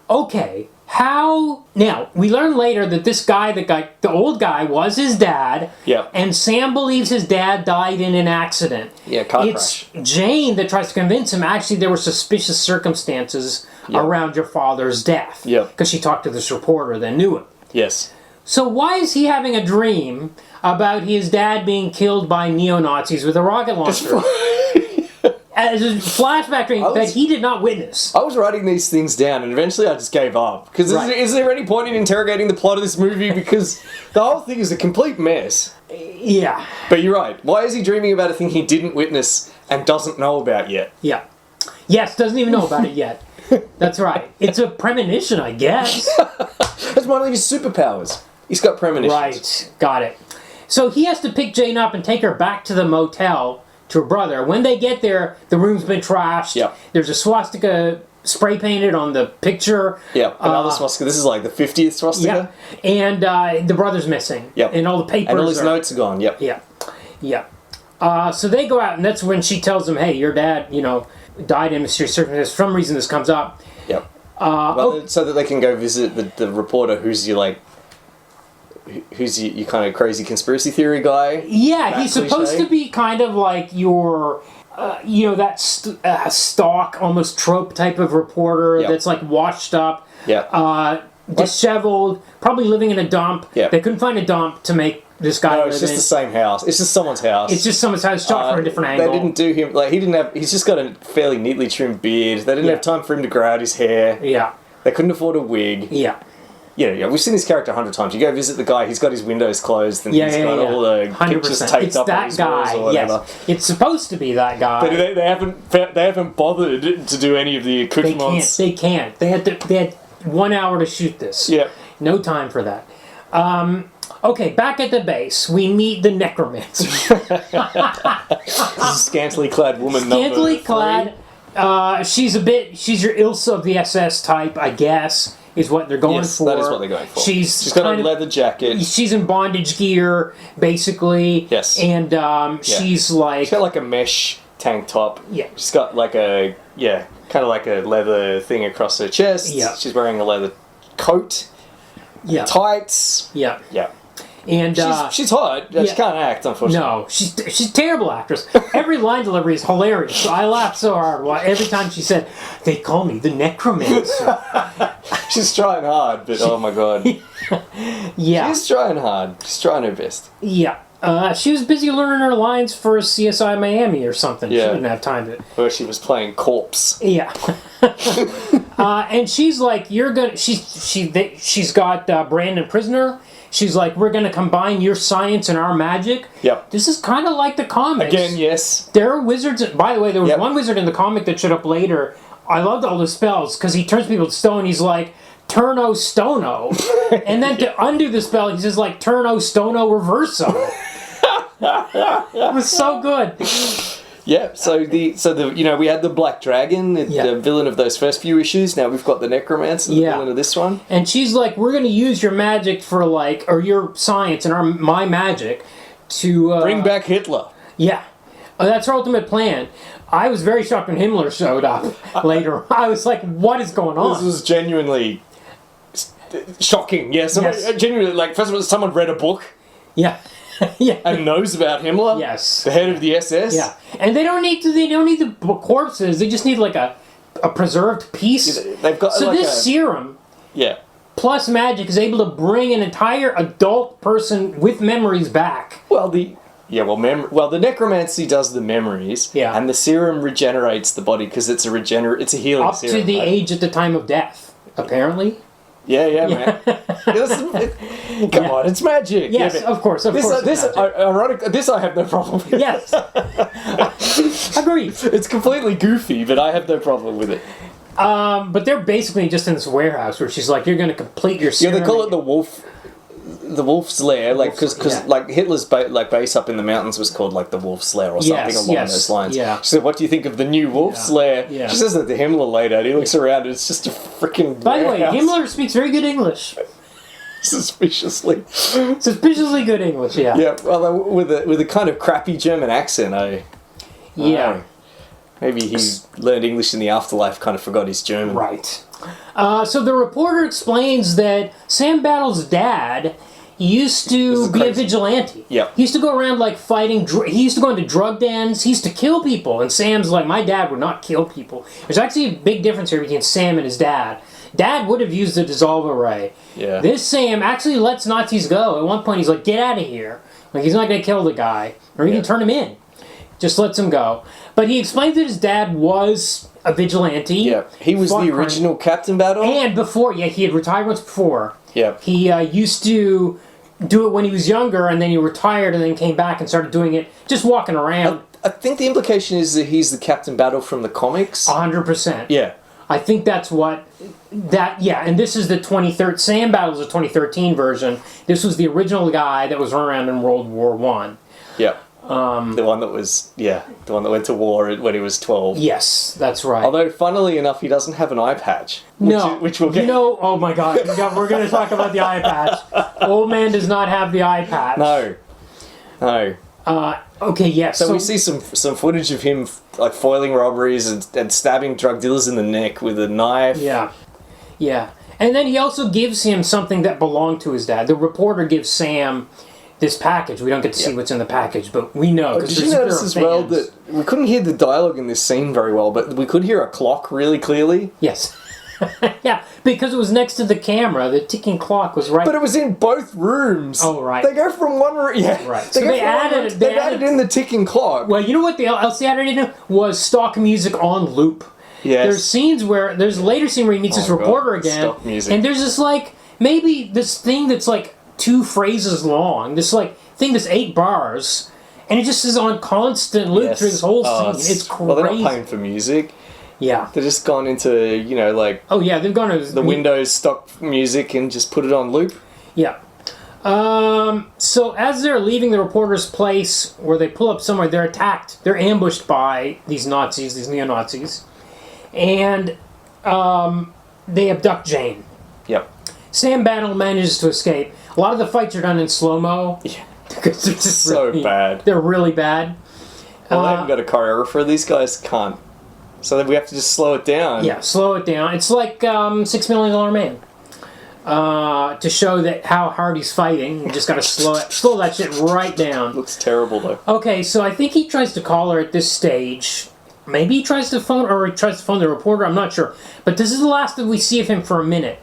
Okay, how... Now, we learn later that this guy, the old guy, was his dad. Yeah. And Sam believes his dad died in an accident. Yeah, car It's crash. Jane that tries to convince him, actually, there were suspicious circumstances around your father's death. Yeah. Because she talked to this reporter that knew him. Yes. So why is he having a dream about his dad being killed by neo-Nazis with a rocket launcher? As a flashback dream that he did not witness. I was writing these things down, and eventually I just gave up. Because is there any point in interrogating the plot of this movie? Because the whole thing is a complete mess. Yeah. But you're right. Why is he dreaming about a thing he didn't witness and doesn't know about yet? Yeah. Yes, doesn't even know about it yet. That's right. It's a premonition, I guess. That's one of his superpowers. He's got premonitions. Right. Got it. So he has to pick Jane up and take her back to the motel to her brother. When they get there, the room's been trashed. Yep. There's a swastika spray painted on the picture. Yeah, another swastika. This is like the 50th swastika. Yeah. And the brother's missing. Yep. And all the papers And all his notes are gone. Yep. Yeah. Yeah. So they go out, and that's when she tells him, hey, your dad, died in mysterious circumstances. For some reason this comes up. Yep. So that they can go visit the reporter who's your kind of crazy conspiracy theory guy. Yeah, he's supposed to be kind of like your, that stock, almost trope type of reporter that's like washed up, disheveled, probably living in a dump. Yeah. They couldn't find a dump to make this guy live it's just in. the same house. It's just someone's house. It's just someone's house shot from a different angle. They didn't do him he's just got a fairly neatly trimmed beard. They didn't have time for him to grow out his hair. Yeah. They couldn't afford a wig. Yeah. Yeah, we've seen this character 100 times. You go visit the guy, he's got his windows closed and he's got all the 100%. pictures taped It's up that on his guy. walls or whatever. Yes. It's supposed to be that guy. But they haven't bothered to do any of the accoutrements. They can't. They had 1 hour to shoot this. Yeah. No time for that. Okay, back at the base, we meet the necromancer. This is a scantily clad woman. Scantily number 3. clad. She's your Ilsa of the SS type, I guess, is what they're going for. That is what they're going for. She's got a leather jacket. She's in bondage gear, basically. Yes. And she's like... She's got like a mesh tank top. Yeah. She's got like kind of like a leather thing across her chest. Yeah. She's wearing a leather coat. Yeah. Tights. Yeah. Yeah. And she's hot. She can't act, unfortunately. No, she's a terrible actress. Every line delivery is hilarious. I laughed so hard every time she said, "They call me the necromancer." She's trying hard, but oh my god. Yeah. She's trying hard. She's trying her best. Yeah. She was busy learning her lines for CSI Miami or something. Yeah. She didn't have time to... Where she was playing Corpse. Yeah. And she's like, she's got Brandon prisoner. She's like, we're going to combine your science and our magic. Yep. This is kind of like the comics. Again, yes. There are wizards. By the way, there was one wizard in the comic that showed up later. I loved all the spells because he turns people to stone. He's like, Turno Stono. And then to undo the spell, he says like, Turno Stono Reverso. It was so good. Yeah, so the we had the Black Dragon, the villain of those first few issues. Now we've got the Necromancer, the villain of this one. And she's like, we're going to use your magic for or your science and my magic to bring back Hitler. Yeah, that's her ultimate plan. I was very shocked when Himmler showed up later. I was like, what is going on? This was genuinely shocking. Yeah, genuinely, like, first of all, someone read a book. Yeah. Yeah. And knows about Himmler. Yes. The head of the SS. Yeah. And they don't need the corpses. They just need like a preserved piece. They've got so like this serum plus magic is able to bring an entire adult person with memories back. Well, the necromancy does the memories. Yeah. And the serum regenerates the body because it's a healing serum. Up to the age at the time of death, apparently. Yeah, man. Come on, it's magic. Yes, of course. This I have no problem with. Yes. Agreed. It's completely goofy, but I have no problem with it. But they're basically just in this warehouse where she's like, you're going to complete your serum. Yeah, they call it the Wolf's Lair, like because like Hitler's base up in the mountains was called like the Wolf's Lair or something along those lines. Yeah. She said, "What do you think of the new Wolf's Lair?" Yeah. She says that to Himmler later, and he looks around, and it's just a freaking. By the way, Himmler speaks very good English. Suspiciously good English. Yeah. Yeah. Well, with a kind of crappy German accent, maybe he learned English in the afterlife, kind of forgot his German. Right. So the reporter explains that Sam Battle's dad used to be a vigilante. Yeah. He used to go around like fighting. He used to go into drug dens. He used to kill people. And Sam's like, my dad would not kill people. There's actually a big difference here between Sam and his dad. Dad would have used the dissolver ray. Yeah. This Sam actually lets Nazis go. At one point, he's like, get out of here. Like, he's not going to kill the guy or even turn him in. Just lets him go. But he explains that his dad was a vigilante. Yeah. He was the original Captain Battle. And before, he had retired once before. Yeah. He used to do it when he was younger, and then he retired and then came back and started doing it, just walking around. I think the implication is that he's the Captain Battle from the comics. 100%. Yeah. I think that's what... and this is the 2013... Sam Battle's the 2013 version. This was the original guy that was around in World War I. Yeah. The one that went to war when he was 12. Yes, that's right. Although, funnily enough, he doesn't have an eye patch. Which we'll get. Oh my God, we're going to talk about the eye patch. Old man does not have the eye patch. No. Okay, yes. So we see some footage of him like foiling robberies and stabbing drug dealers in the neck with a knife. Yeah. And then he also gives him something that belonged to his dad. The reporter gives Sam this package. We don't get to see what's in the package, but we know. Did you notice as well that we couldn't hear the dialogue in this scene very well, but we could hear a clock really clearly? Yes. Yeah, because it was next to the camera. The ticking clock was right. But it was in both rooms. Oh, right. They go from one room. Yeah, right. They added in the ticking clock. Well, you know what else they added in was stock music on loop. Yes. There's a later scene where he meets this reporter again, stock music. and there's this maybe this thing that's like 2 phrases long. This thing that's 8 bars, and it just is on constant loop through this whole scene. It's crazy. Well, they're not paying for music. Yeah. They've just gone into, Oh, yeah, they've gone to... the Windows stock music and just put it on loop. Yeah. So as they're leaving the reporter's place, where they pull up somewhere, they're attacked. They're ambushed by these Nazis, these neo-Nazis. And they abduct Jane. Yep. Sam Battle manages to escape. A lot of the fights are done in slow-mo. Yeah. Because they're just so bad. They're really bad. Well, they haven't got a choreographer. These guys can't. So then we have to just slow it down. Yeah, slow it down. It's like $6 Million Man. To show that how hard he's fighting, you just got to slow that shit right down. Looks terrible though. Okay, so I think he tries to call her at this stage. Maybe he tries to phone the reporter. I'm not sure. But this is the last that we see of him for a minute.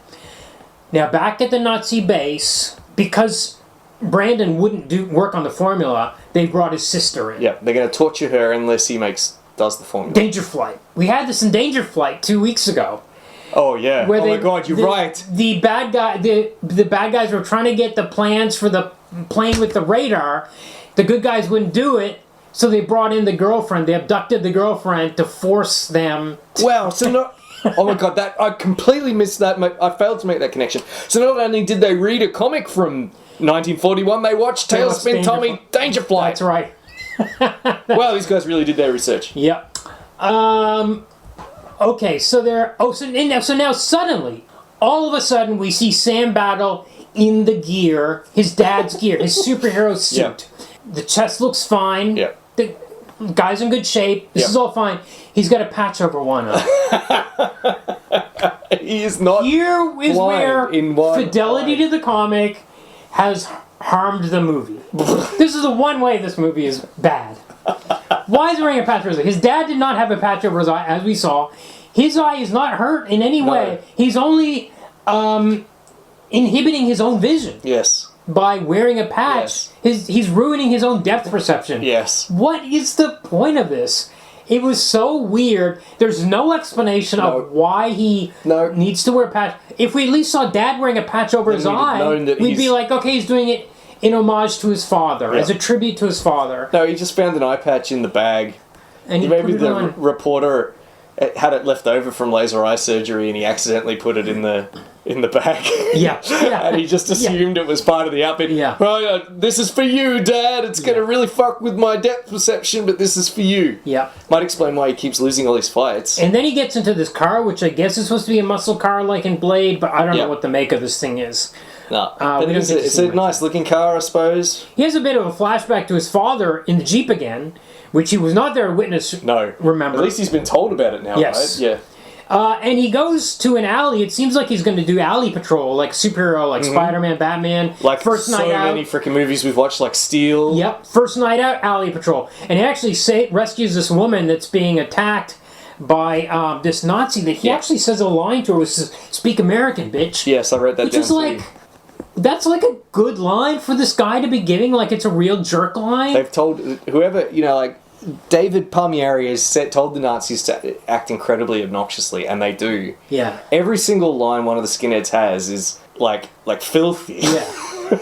Now back at the Nazi base, because Brandon wouldn't work on the formula, they brought his sister in. Yeah, they're going to torture her unless he does the formula. Danger Flight. We had this in Danger Flight 2 weeks ago. Oh yeah. Where Oh my God, you're right. The bad guys were trying to get the plans for the plane with the radar. The good guys wouldn't do it, so they brought in the girlfriend. They abducted the girlfriend to force them. Wow. So not. Oh my God, that I completely missed that. I failed to make that connection. So not only did they read a comic from 1941, they watched Tailspin Tommy Danger Flight. That's right. Wow, these guys really did their research. Yep. Okay, so now suddenly, all of a sudden, we see Sam Battle in the gear, his dad's gear, his superhero suit. Yep. The chest looks fine. Yep. The guy's in good shape. This is all fine. He's got a patch over one eye. He is not. Here is where fidelity to the comic has harmed the movie. This is the one way this movie is bad. Why is he wearing a patch over his eye? His dad did not have a patch over his eye, as we saw. His eye is not hurt in any way. He's only inhibiting his own vision. Yes. By wearing a patch. Yes. He's ruining his own depth perception. Yes. What is the point of this? It was so weird. There's no explanation of why he needs to wear a patch. If we at least saw Dad wearing a patch over his eye, we'd be like, okay, he's doing it in homage to his father, as a tribute to his father. No, he just found an eye patch in the bag. And maybe the reporter had it left over from laser eye surgery, and he accidentally put it in the bag. Yeah. And he just assumed it was part of the outfit. Yeah. Well, this is for you, Dad. It's going to really fuck with my depth perception, but this is for you. Yeah. Might explain why he keeps losing all his fights. And then he gets into this car, which I guess is supposed to be a muscle car like in Blade, but I don't know what the make of this thing is. No, but it's a nice looking car, I suppose. He has a bit of a flashback to his father in the Jeep again, which he was not there to witness. No. Remember. At least he's been told about it now, yes. Right? Yeah. And he goes to an alley. It seems like he's going to do alley patrol, like superhero, like Spider-Man, Batman. Like First Night Out. So many freaking movies we've watched, like Steel. Yep. First Night Out, alley patrol. And he actually rescues this woman that's being attacked by this Nazi that he actually says a line to her, which is, "Speak American, bitch." Yes, I wrote that which down. Which is like... That's like a good line for this guy to be giving, like it's a real jerk line. They've told whoever, like David Palmieri has told the Nazis to act incredibly obnoxiously, and they do. Yeah. Every single line one of the skinheads has is like filthy.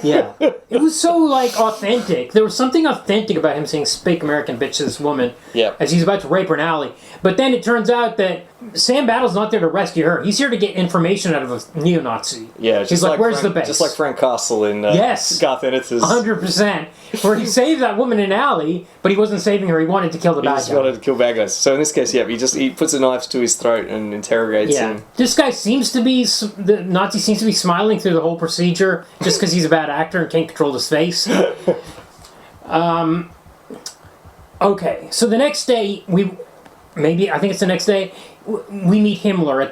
Yeah. It was so like authentic. There was something authentic about him saying "Speak American, bitch" to this woman as he's about to rape her in an alley. But then it turns out that Sam Battle's not there to rescue her. He's here to get information out of a neo-Nazi. Yeah, he's like, "Where's the base?" Just like Frank Castle in Garth Ennis's 100%. Where he saved that woman in an alley, but he wasn't saving her. He wanted to kill the bad guy. He just wanted to kill bad guys. So in this case, he puts a knife to his throat and interrogates him. This guy the Nazi seems to be smiling through the whole procedure just because he's a bad actor and can't control his face. Okay, so the next day I think it's the next day, we meet Himmler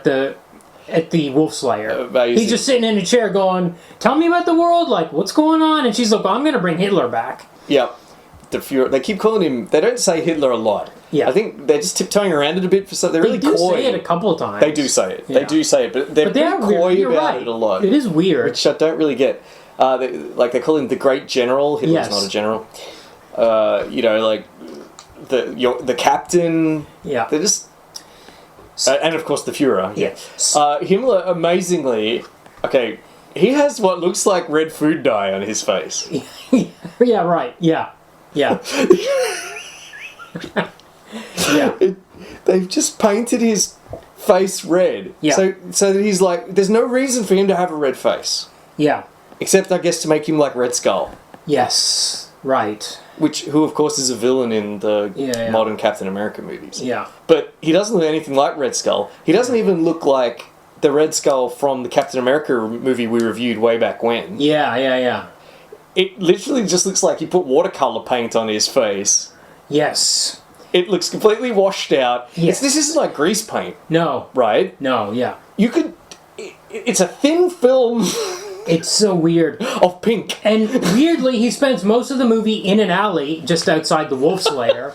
at the Wolf Slayer. He's just sitting in a chair going, "Tell me about the world, like, what's going on?" And she's like, "I'm going to bring Hitler back." Yeah. The Fuhrer. They keep calling him... They don't say Hitler a lot. Yeah. I think they're just tiptoeing around it a bit. They're really coy. They do say it a couple of times. They do say it. They do say it, but they're coy about it a lot. It is weird. Which I don't really get. They call him the Great General. Hitler's not a general. Like the captain. Yeah. They're just... and of course the Fuhrer. Yeah. Himmler, amazingly... Okay, he has what looks like red food dye on his face. Yeah, right. Yeah. Yeah. They've just painted his face red. Yeah. So that he's like... There's no reason for him to have a red face. Yeah. Except, I guess, to make him like Red Skull. Yes. Right. Who of course is a villain in the modern Captain America movies. Yeah. But he doesn't look anything like Red Skull. He doesn't even look like the Red Skull from the Captain America movie we reviewed way back when. Yeah. It literally just looks like he put watercolor paint on his face. Yes. It looks completely washed out. Yes. This isn't like grease paint. No. Right? No, yeah. It's a thin film. It's so weird. Of pink. And weirdly, he spends most of the movie in an alley just outside the Wolf's Lair.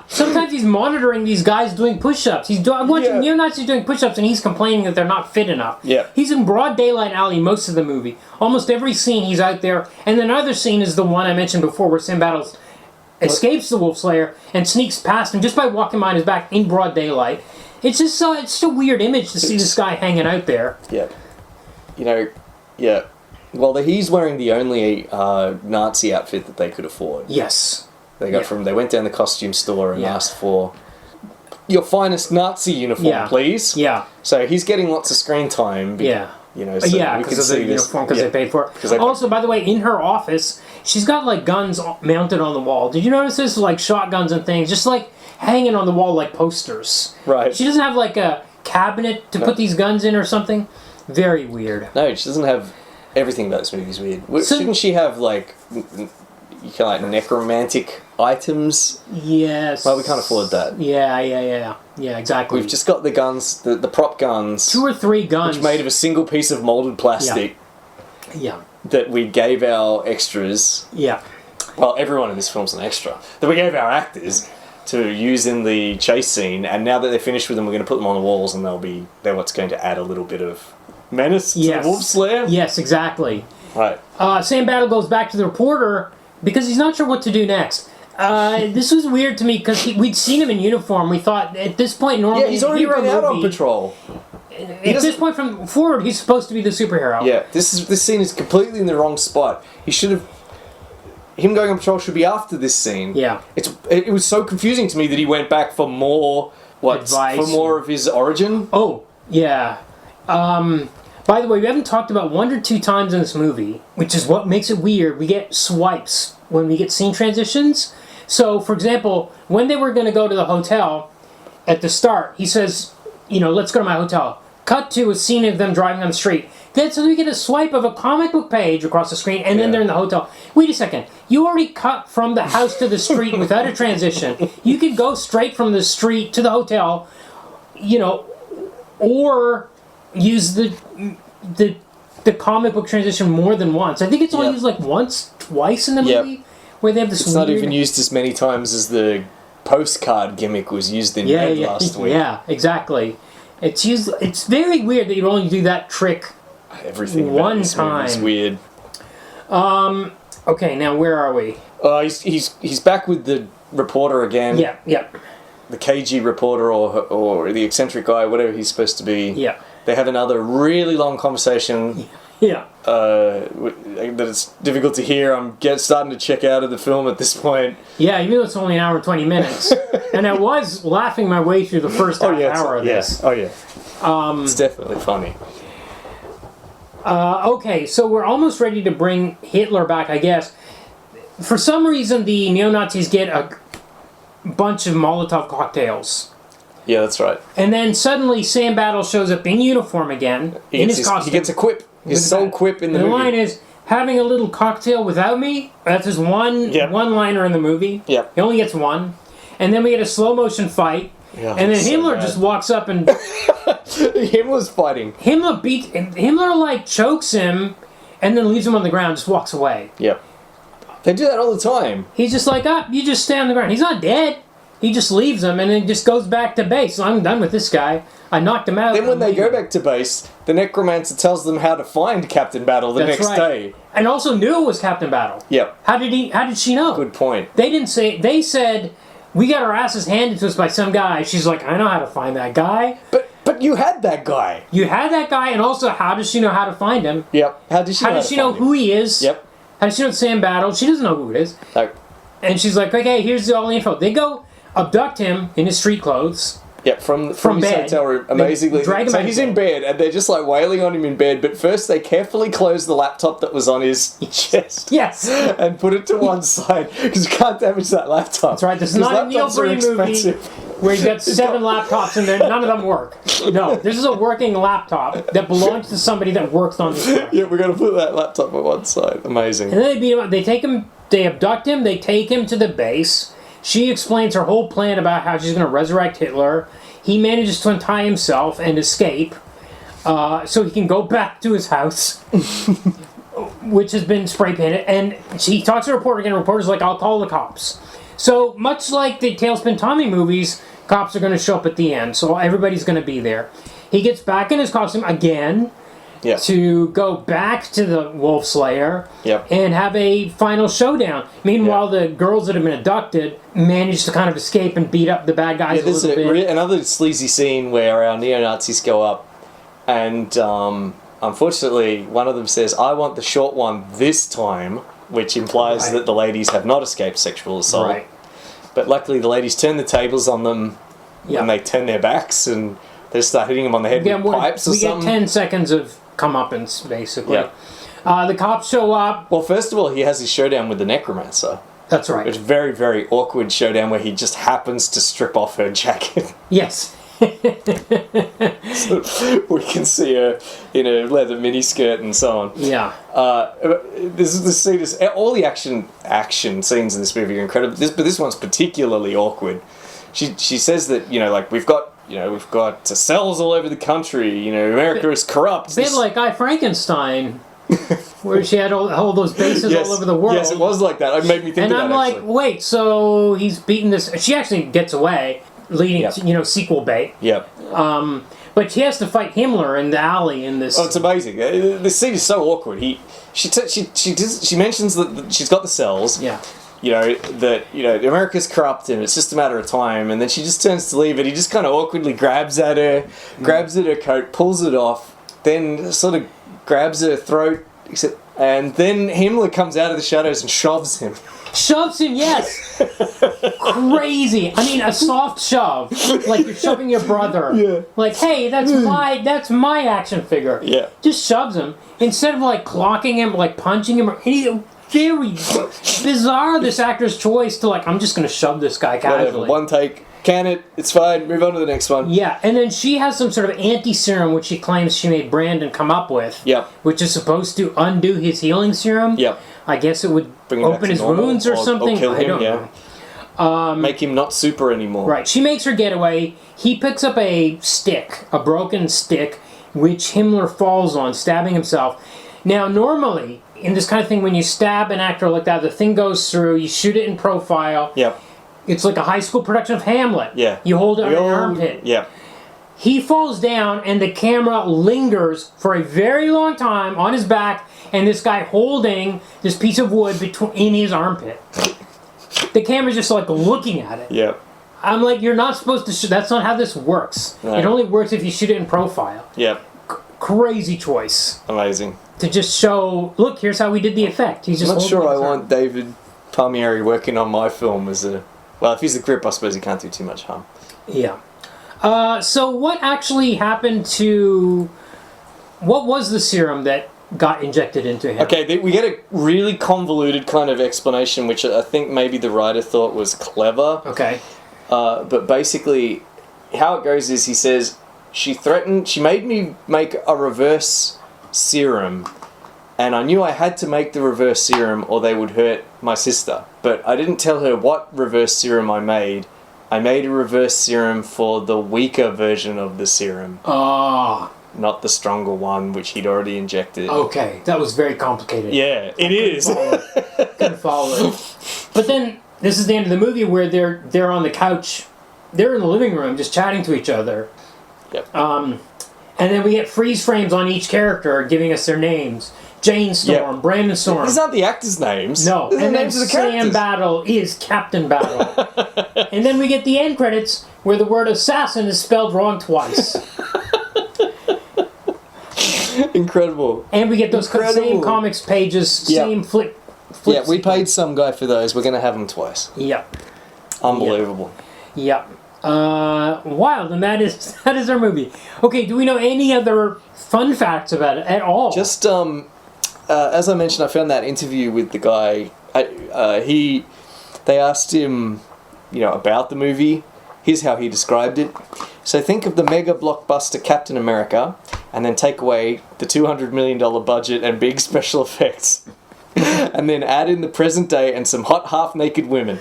Sometimes he's monitoring these guys doing push-ups. I'm watching neo-Nazis doing push-ups and he's complaining that they're not fit enough. Yeah. He's in broad daylight alley most of the movie. Almost every scene he's out there. And then another scene is the one I mentioned before where Sam Battles escapes the Wolf's Lair and sneaks past him just by walking behind his back in broad daylight. It's just it's a weird image to see this guy hanging out there. Yeah. You know, yeah. Well, he's wearing the only Nazi outfit that they could afford. Yes. They went down the costume store and asked for your finest Nazi uniform, please. Yeah. So he's getting lots of screen time. You know, so because of the uniform, because they paid for it. Also, by the way, in her office, she's got like guns mounted on the wall. Did you notice this? Like shotguns and things, just like hanging on the wall like posters. Right. She doesn't have like a cabinet to put these guns in or something. Very weird. No, she doesn't have everything about this movie is weird. Shouldn't she have like necromantic items? Yes. Well, we can't afford that. Yeah, exactly. We've just got the guns, the prop guns. 2 or 3 guns. Which made of a single piece of molded plastic. Yeah. That we gave our extras. Yeah. Well, everyone in this film's an extra. That we gave our actors to use in the chase scene, and now that they're finished with them, we're going to put them on the walls, and they're what's going to add a little bit of menace to the Wolf's Lair. Yes, exactly. Right. Sam Battle goes back to the reporter because he's not sure what to do next. This was weird to me because we'd seen him in uniform. We thought at this point normally he's already been out on patrol. At this point from forward, he's supposed to be the superhero. Yeah, this scene is completely in the wrong spot. Him going on patrol should be after this scene. Yeah. It was so confusing to me that he went back for more advice. For more of his origin. Oh, yeah. By the way, we haven't talked about 1 or 2 times in this movie, which is what makes it weird. We get swipes when we get scene transitions. So, for example, when they were going to go to the hotel at the start, he says, let's go to my hotel. Cut to a scene of them driving on the street. Then so we get a swipe of a comic book page across the screen, and then they're in the hotel. Wait a second. You already cut from the house to the street without a transition. You could go straight from the street to the hotel, or use the comic book transition more than once. I think it's only used like once, twice in the movie, where they have this. It's not even used as many times as the postcard gimmick was used in Red last week. Yeah, exactly. It's used. It's very weird that you only do that trick. Everything about one this time movie is weird. Okay, now where are we? He's back with the reporter again. Yeah. The cagey reporter or the eccentric guy, whatever he's supposed to be. Yeah. They have another really long conversation. Yeah. That it's difficult to hear. I'm starting to check out of the film at this point. Yeah, even though it's only an hour and 20 minutes. And I was laughing my way through the first half hour of this. Oh, yeah. It's definitely funny. Okay, so we're almost ready to bring Hitler back, I guess. For some reason, the neo-Nazis get a bunch of Molotov cocktails. Yeah, that's right. And then suddenly Sam Battle shows up in uniform again, in his costume. He gets a quip. His sole quip in the movie. The line is, having a little cocktail without me? That's his one-liner in the movie. Yeah. He only gets one. And then we get a slow-motion fight. Yeah, and then Himmler just walks up and... Himmler's fighting. Himmler, like, chokes him and then leaves him on the ground, just walks away. Yep. They do that all the time. He's just like, you just stay on the ground. He's not dead. He just leaves him and then just goes back to base. I'm done with this guy. I knocked him out. Then when they go back to base, the necromancer tells them how to find Captain Battle the next day. And also knew it was Captain Battle. Yep. How did she know? Good point. They didn't say. They said, we got our asses handed to us by some guy. She's like, I know how to find that guy. But you had that guy. You had that guy, and also, how does she know how to find him? Yep. How does she know who he is? Yep. How does she know it's Sam Battle? She doesn't know who it is. No. And she's like, okay, here's all the info. They go abduct him in his street clothes. Yeah, from his bed. hotel room. Amazingly. So he's in bed, and they're just like wailing on him in bed, but first they carefully close the laptop that was on his chest. Yes. And put it to one side, because you can't damage that laptop. That's right. This is not a Neil Breen movie where he's got 7 laptops in there, none of them work. No, this is a working laptop that belongs to somebody that works on this project. Yeah, we're going to put that laptop on one side. Amazing. And then they beat him up. They take him, they abduct him, they take him to the base. She explains her whole plan about how she's going to resurrect Hitler. He manages to untie himself and escape so he can go back to his house, which has been spray painted. And he talks to a reporter again. The reporter's like, I'll call the cops. So much like the Tailspin Tommy movies, cops are going to show up at the end. So everybody's going to be there. He gets back in his costume again. Yeah. to go back to the Wolf's Lair Yep. and have a final showdown. Meanwhile, the girls that have been abducted manage to kind of escape and beat up the bad guys Yeah, a there's little bit. another sleazy scene where our neo-Nazis go up and unfortunately one of them says, "I want the short one this time," which implies Right. that the ladies have not escaped sexual assault. Right. But luckily the ladies turn the tables on them Yeah. and they turn their backs and they start hitting them on the head with pipes or we get something. 10 seconds of comeuppance, basically. Yeah. The cops show up. Well, first of all, he has his showdown with the necromancer. That's right. It's a very, very awkward showdown where he just happens to strip off her jacket. Yes. So we can see her in a leather miniskirt and so on. Yeah. This scene is all the action scenes in this movie are incredible. But this one's particularly awkward. She says that we've got cells all over the country. America is corrupt. A bit like I Frankenstein, where she had all those bases all over the world. Yes, it was like that. It made me think And of that. I'm like, actually. wait, so he's beaten this. She actually gets away, leading to sequel bait. Yeah. But she has to fight Himmler in the alley in this. Oh, it's amazing. This scene is so awkward. She mentions that she's got the cells. Yeah. America's corrupt and it's just a matter of time, and then she just turns to leave it. He just kind of awkwardly grabs at her coat, pulls it off, then sort of grabs her throat, and then Himmler comes out of the shadows and shoves him. Shoves him, yes. Crazy. I mean, a soft shove, like you're shoving your brother. Yeah. Like, hey, that's my action figure. Yeah. Just shoves him instead of like clocking him, like punching him. Very bizarre. This actor's choice to I'm just gonna shove this guy casually. Whatever, one take, can it, it's fine, move on to the next one. Yeah, and then she has some sort of anti-serum which she claims she made Brandon come up with. Yep. Which is supposed to undo his healing serum. Yep. I guess it would Bring him back open to his normal, wounds or something. Or kill him, I don't know. Make him not super anymore. Right. She makes her getaway. He picks up a stick, a broken stick, which Himmler falls on, stabbing himself. Now, normally, in this kind of thing, when you stab an actor like that, the thing goes through, you shoot it in profile. Yep. It's like a high school production of Hamlet. Yeah. You hold it on your armpit. Yeah. He falls down, and the camera lingers for a very long time on his back, and this guy holding this piece of wood in his armpit. The camera's just looking at it. Yeah. I'm like, you're not supposed to shoot. That's not how this works. No. It only works if you shoot it in profile. Yeah. Crazy choice Amazing. to just show. Look, here's how we did the effect. He's just. I'm not holding sure I his arm. want David Palmieri working on my film as a... Well, if he's the grip, I suppose he can't do too much harm. Yeah. So what actually happened to? What was the serum that got injected into him? Okay, we get a really convoluted kind of explanation, which I think maybe the writer thought was clever. Okay. But basically, how it goes is he says, she made me make a reverse serum, and I knew I had to make the reverse serum or they would hurt my sister. But I didn't tell her what reverse serum I made. I made a reverse serum for the weaker version of the serum, Ah. not the stronger one, which he'd already injected. Okay, that was very complicated. Yeah, it is. Couldn't follow it. But then this is the end of the movie where they're on the couch, they're in the living room just chatting to each other. Yep. And then we get freeze frames on each character giving us their names. Jane Storm, Yep. Brandon Storm. These aren't the actors' names. No, These are and the then names of the Sam characters. Battle is Captain Battle. And then we get the end credits where the word assassin is spelled wrong twice. Incredible. And we get those same Incredible. comics pages, Yep. same flip. Yeah, we paid some guy for those. We're going to have them twice. Yep. Unbelievable. Yep. Wild, and that is our movie. Okay, do we know any other fun facts about it at all? Just as I mentioned, I found that interview with the guy. They asked him, about the movie. Here's how he described it. So think of the mega blockbuster Captain America, and then take away the $200 million budget and big special effects, and then add in the present day and some hot half-naked women,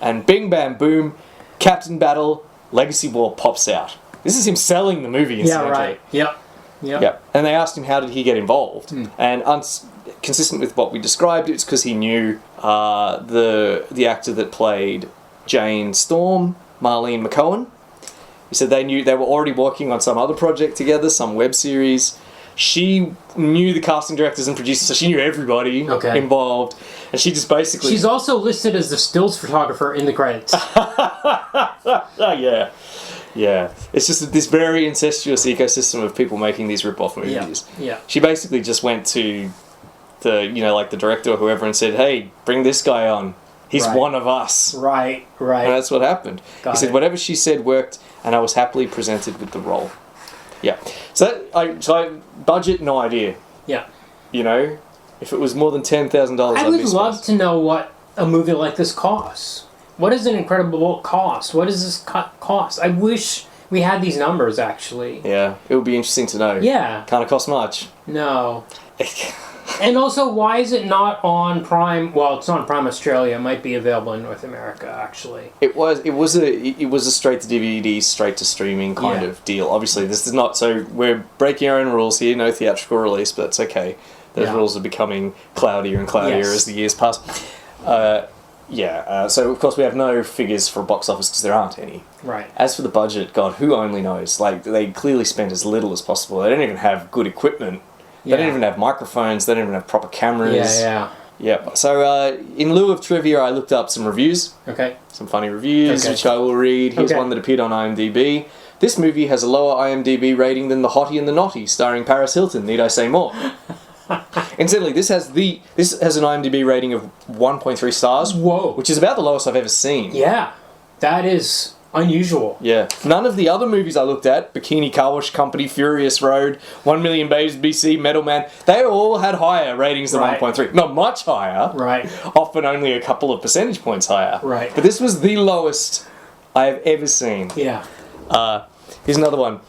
and bing bam boom, Captain Battle Legacy War pops out. This is him selling the movie. yeah, Incidentally. right. Yep. Yeah, and they asked him how did he get involved, and consistent with what we described, it's because he knew the actor that played Jane Storm, Marlene Mc'Cohen. He said they were already working on some other project together, some web series. She knew the casting directors and producers, so she knew everybody involved. And she just basically... She's also listed as the stills photographer in the credits. Yeah. Yeah. It's just this very incestuous ecosystem of people making these rip-off movies. Yeah. She basically just went to the director or whoever and said, hey, bring this guy on. He's one of us. Right. And that's what happened. He said, whatever she said worked, and I was happily presented with the role. Yeah. So budget, no idea. Yeah. You know, if it was more than $10,000, I would love to know what a movie like this costs. What does an Incredible cost? What does this cost? I wish we had these numbers, actually. Yeah, it would be interesting to know. Yeah. Can't cost much. No. And also, why is it not on Prime? Well, it's on Prime Australia. It might be available in North America, actually. It was a straight to DVD, straight to streaming kind of deal. Obviously, this is not. So we're breaking our own rules here. No theatrical release, but that's okay. Those rules are becoming cloudier and cloudier as the years pass. So of course we have no figures for box office because there aren't any. Right. As for the budget, God, who only knows? Like, they clearly spend as little as possible. They don't even have good equipment. They don't even have microphones. They don't even have proper cameras. Yeah. So in lieu of trivia, I looked up some reviews. Okay. Some funny reviews, which I will read. Here's one that appeared on IMDb. This movie has a lower IMDb rating than The Hottie and the Naughty, starring Paris Hilton. Need I say more? Incidentally, this has an IMDb rating of 1.3 stars. Whoa. Which is about the lowest I've ever seen. Yeah. That is unusual. Yeah. None of the other movies I looked at, Bikini Car Wash Company, Furious Road, 1 Million Babes BC, Metal Man, they all had higher ratings than 1.3. Not much higher. Right. Often only a couple of percentage points higher. Right. But this was the lowest I have ever seen. Yeah. Here's another one.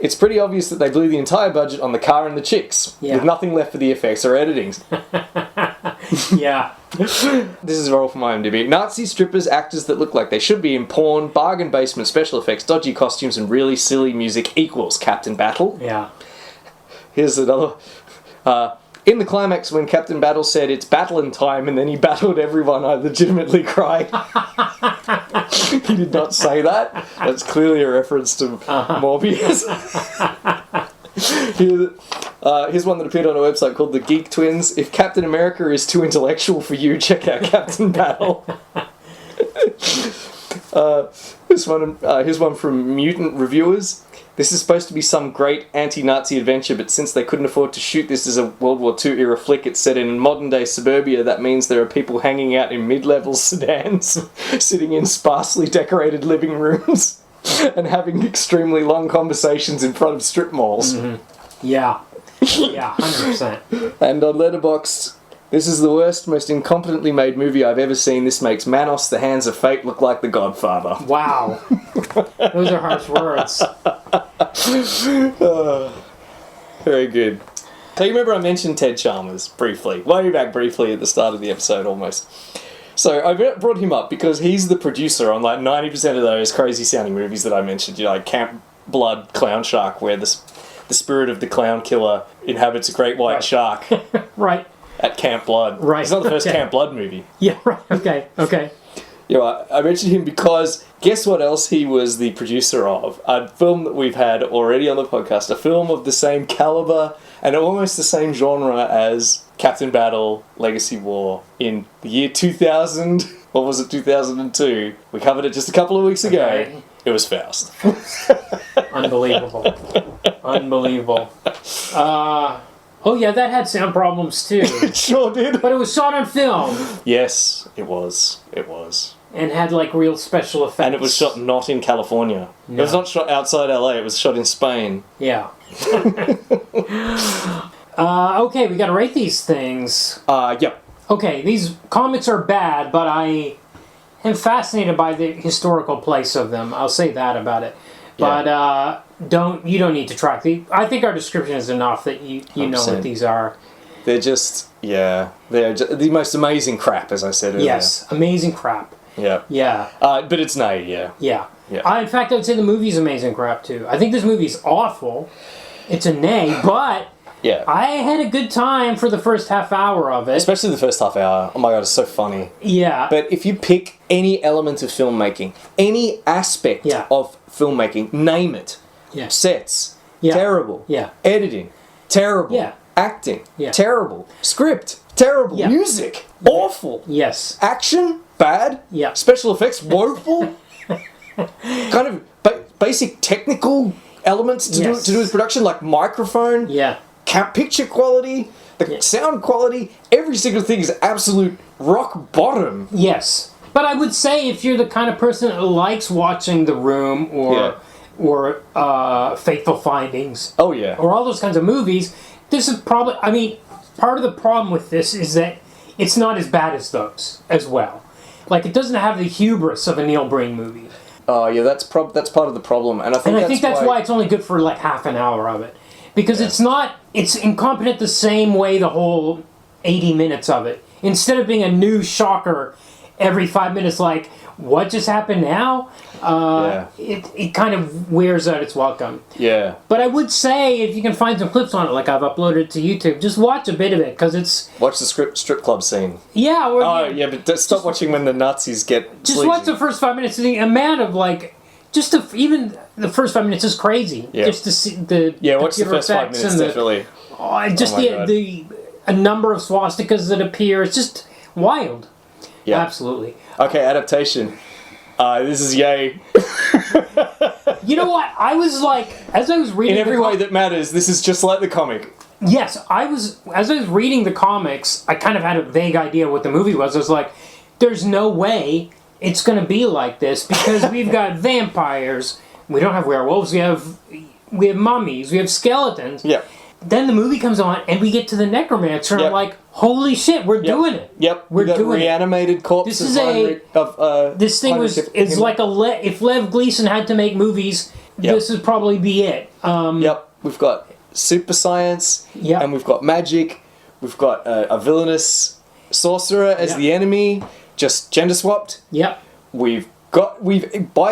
It's pretty obvious that they blew the entire budget on the car and the chicks, with nothing left for the effects or editing. Yeah. This is all from IMDb. Nazi strippers, actors that look like they should be in porn, bargain basement special effects, dodgy costumes, and really silly music equals Captain Battle. Yeah. Here's another. In the climax, when Captain Battle said it's battling time and then he battled everyone, I legitimately cried. He did not say that. That's clearly a reference to Morbius. Here's one that appeared on a website called The Geek Twins. If Captain America is too intellectual for you, check out Captain Battle. Here's one from Mutant Reviewers. This is supposed to be some great anti-Nazi adventure, but since they couldn't afford to shoot this as a World War II era flick, it's set in modern-day suburbia. That means there are people hanging out in mid-level sedans, sitting in sparsely decorated living rooms, and having extremely long conversations in front of strip malls. Mm-hmm. Yeah. Yeah, 100%. And on Letterboxd, this is the worst, most incompetently made movie I've ever seen. This makes Manos, The Hands of Fate look like The Godfather. Wow. Those are harsh words. Very good. So you remember I mentioned Ted Chalmers briefly, way back briefly at the start of the episode almost. So I brought him up because he's the producer on like 90% of those crazy sounding movies that I mentioned, you know, like Camp Blood, Clown Shark, where the spirit of the clown killer inhabits a great white shark. Right. At Camp Blood. Right. It's not the first Camp Blood movie. Yeah, right. Okay. You know, I mentioned him because guess what else he was the producer of? A film that we've had already on the podcast, a film of the same caliber and almost the same genre as Captain Battle, Legacy War in the year 2000, or was it 2002? We covered it just a couple of weeks ago. Okay. It was Faust. Unbelievable. Oh yeah, that had sound problems too. It sure did. But it was shot on film. Yes, it was. And had like real special effects. And it was shot not in California. No. It was not shot outside LA, it was shot in Spain. Yeah. Okay, we gotta rate these things. Yeah. Okay, these comics are bad, but I am fascinated by the historical place of them. I'll say that about it. But you don't need to track the. I think our description is enough that you know what these are. They're just the most amazing crap, as I said earlier. Yes, amazing crap. Yeah. But it's nay, yeah. Yeah. In fact, I would say the movie's amazing crap too. I think this movie's awful. It's a nay, but I had a good time for the first half hour of it. Especially the first half hour. Oh my god, it's so funny. Yeah. But if you pick any element of filmmaking, any aspect of filmmaking, name it. Yeah. Sets. Terrible. Yeah. Editing. terrible. Yeah. Acting, Yeah. terrible. Script, terrible. Yeah. Music, awful. Yes. Action, bad. Yeah. Special effects, woeful. Kind of basic technical elements to Yes. do with production, like microphone, Yeah. picture quality, the sound quality. Every single thing is absolute rock bottom. Yes. But I would say if you're the kind of person that likes watching The Room or Fateful Findings Oh yeah. or all those kinds of movies, this is probably, I mean, part of the problem with this is that it's not as bad as those as well. Like, it doesn't have the hubris of a Neil Breen movie. Oh yeah, that's part of the problem, and I think that's why it's only good for like half an hour of it. Because it's incompetent the same way the whole 80 minutes of it. Instead of being a new shocker every 5 minutes, like, what just happened now? It kind of wears out its welcome. Yeah. But I would say, if you can find some clips on it, like I've uploaded it to YouTube, just watch a bit of it, because it's... Watch the strip club scene. Yeah. Or, Oh, yeah, but stop watching when the Nazis get Just sleazy. watch the first 5 minutes. The amount of, like... even the first 5 minutes is crazy. Yeah. Just to see the... Yeah, watch the computer first 5 effects minutes, and definitely. Just Oh my God. a number of swastikas that appear. It's just wild. Yeah. Absolutely. Okay, adaptation. This is yay. You know what? I was like, as I was reading... In every way that matters, this is just like the comic. Yes, as I was reading the comics, I kind of had a vague idea what the movie was. I was like, there's no way it's going to be like this, because we've got vampires, we don't have werewolves, we have mummies, we have skeletons. Yeah. Then the movie comes on, and we get to the necromancer, and I'm like, holy shit, we're doing it. Yep. We're got doing reanimated corpses. This is this thing is like if Lev Gleason had to make movies, this would probably be it. Yep. We've got super science. Yep. And we've got magic. We've got a villainous sorcerer as the enemy, just gender swapped. Yep. By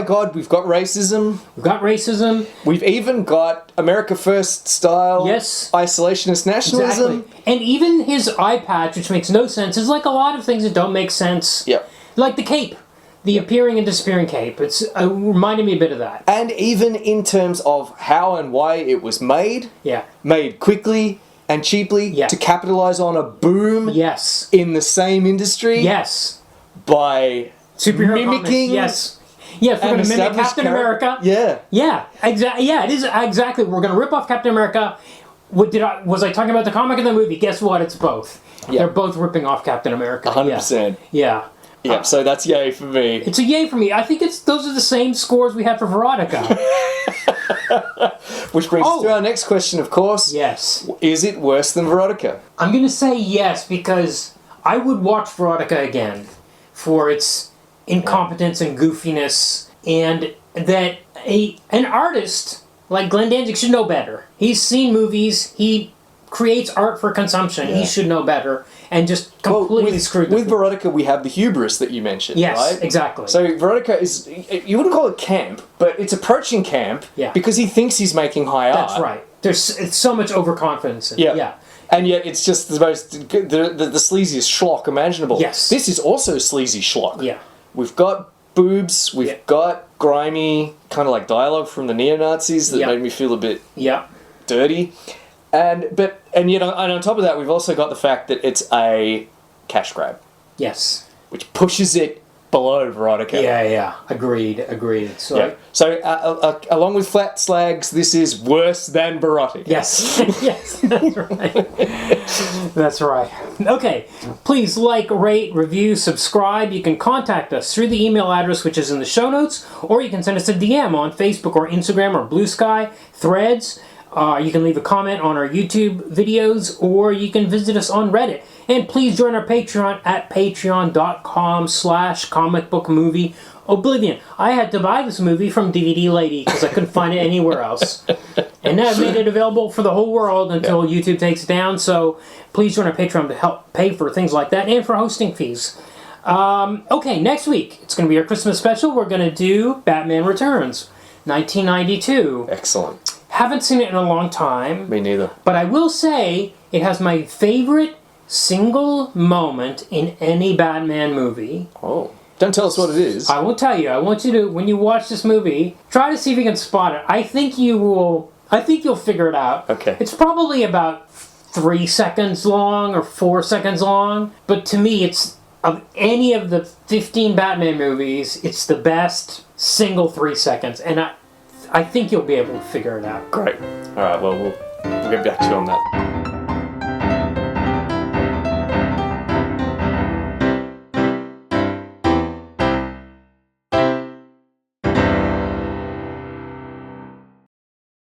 God, we've got racism. We've got racism. We've even got America First style isolationist nationalism. Exactly. And even his eye patch, which makes no sense, is like a lot of things that don't make sense. Yep. Like the cape. The appearing and disappearing cape. It's reminded me a bit of that. And even in terms of how and why it was made. Yeah. Made quickly and cheaply to capitalize on a boom. Yes. In the same industry. Yes. By superhero mimicking. Comics. Yes. Yeah, if we're going to mimic Captain America. Yeah. Yeah. Exactly. Yeah, it is exactly. We're going to rip off Captain America. Was I talking about the comic or the movie? Guess what? It's both. Yeah. They're both ripping off Captain America. 100%. Yeah. Yeah, so that's yay for me. It's a yay for me. I think those are the same scores we had for Veronica. Which brings us to our next question, of course. Yes. Is it worse than Veronica? I'm going to say yes, because I would watch Veronica again for its incompetence and goofiness, and that an artist like Glenn Danzig should know better. He's seen movies, he creates art for consumption, he should know better, and just completely screwed with Veronica, we have the hubris that you mentioned, yes, right? Exactly. So Veronica is, you wouldn't call it camp, but it's approaching camp because he thinks he's making high art. That's right. It's so much overconfidence in it. Yeah. And yet it's just the most, the sleaziest schlock imaginable. Yes. This is also sleazy schlock. Yeah. We've got boobs, we've got grimy, kind of like dialogue from the neo-Nazis that made me feel a bit dirty. And yet on top of that, we've also got the fact that it's a cash grab. Yes. Which pushes it below Veronica. Yeah. Agreed. So, so along with Flat Slags, this is worse than Veronica. Yes. Yes, that's right. That's right. Okay, please like, rate, review, subscribe. You can contact us through the email address which is in the show notes, or you can send us a DM on Facebook or Instagram or Blue Sky, Threads. You can leave a comment on our YouTube videos, or you can visit us on Reddit. And please join our Patreon at patreon.com/comicbookmovieoblivion. I had to buy this movie from DVD Lady because I couldn't find it anywhere else. And now I've made it available for the whole world until YouTube takes it down. So please join our Patreon to help pay for things like that and for hosting fees. Okay, next week, it's going to be our Christmas special. We're going to do Batman Returns, 1992. Excellent. Haven't seen it in a long time. Me neither. But I will say it has my favorite single moment in any Batman movie. Oh. Don't tell us what it is. I won't tell you. I want you to, when you watch this movie, try to see if you can spot it. I think you will I think you'll figure it out. Okay. It's probably about 3 seconds long or 4 seconds long, but to me, it's of any of the 15 Batman movies, it's the best single 3 seconds, and I think you'll be able to figure it out. Great. All right. Well, we'll get back to you on that.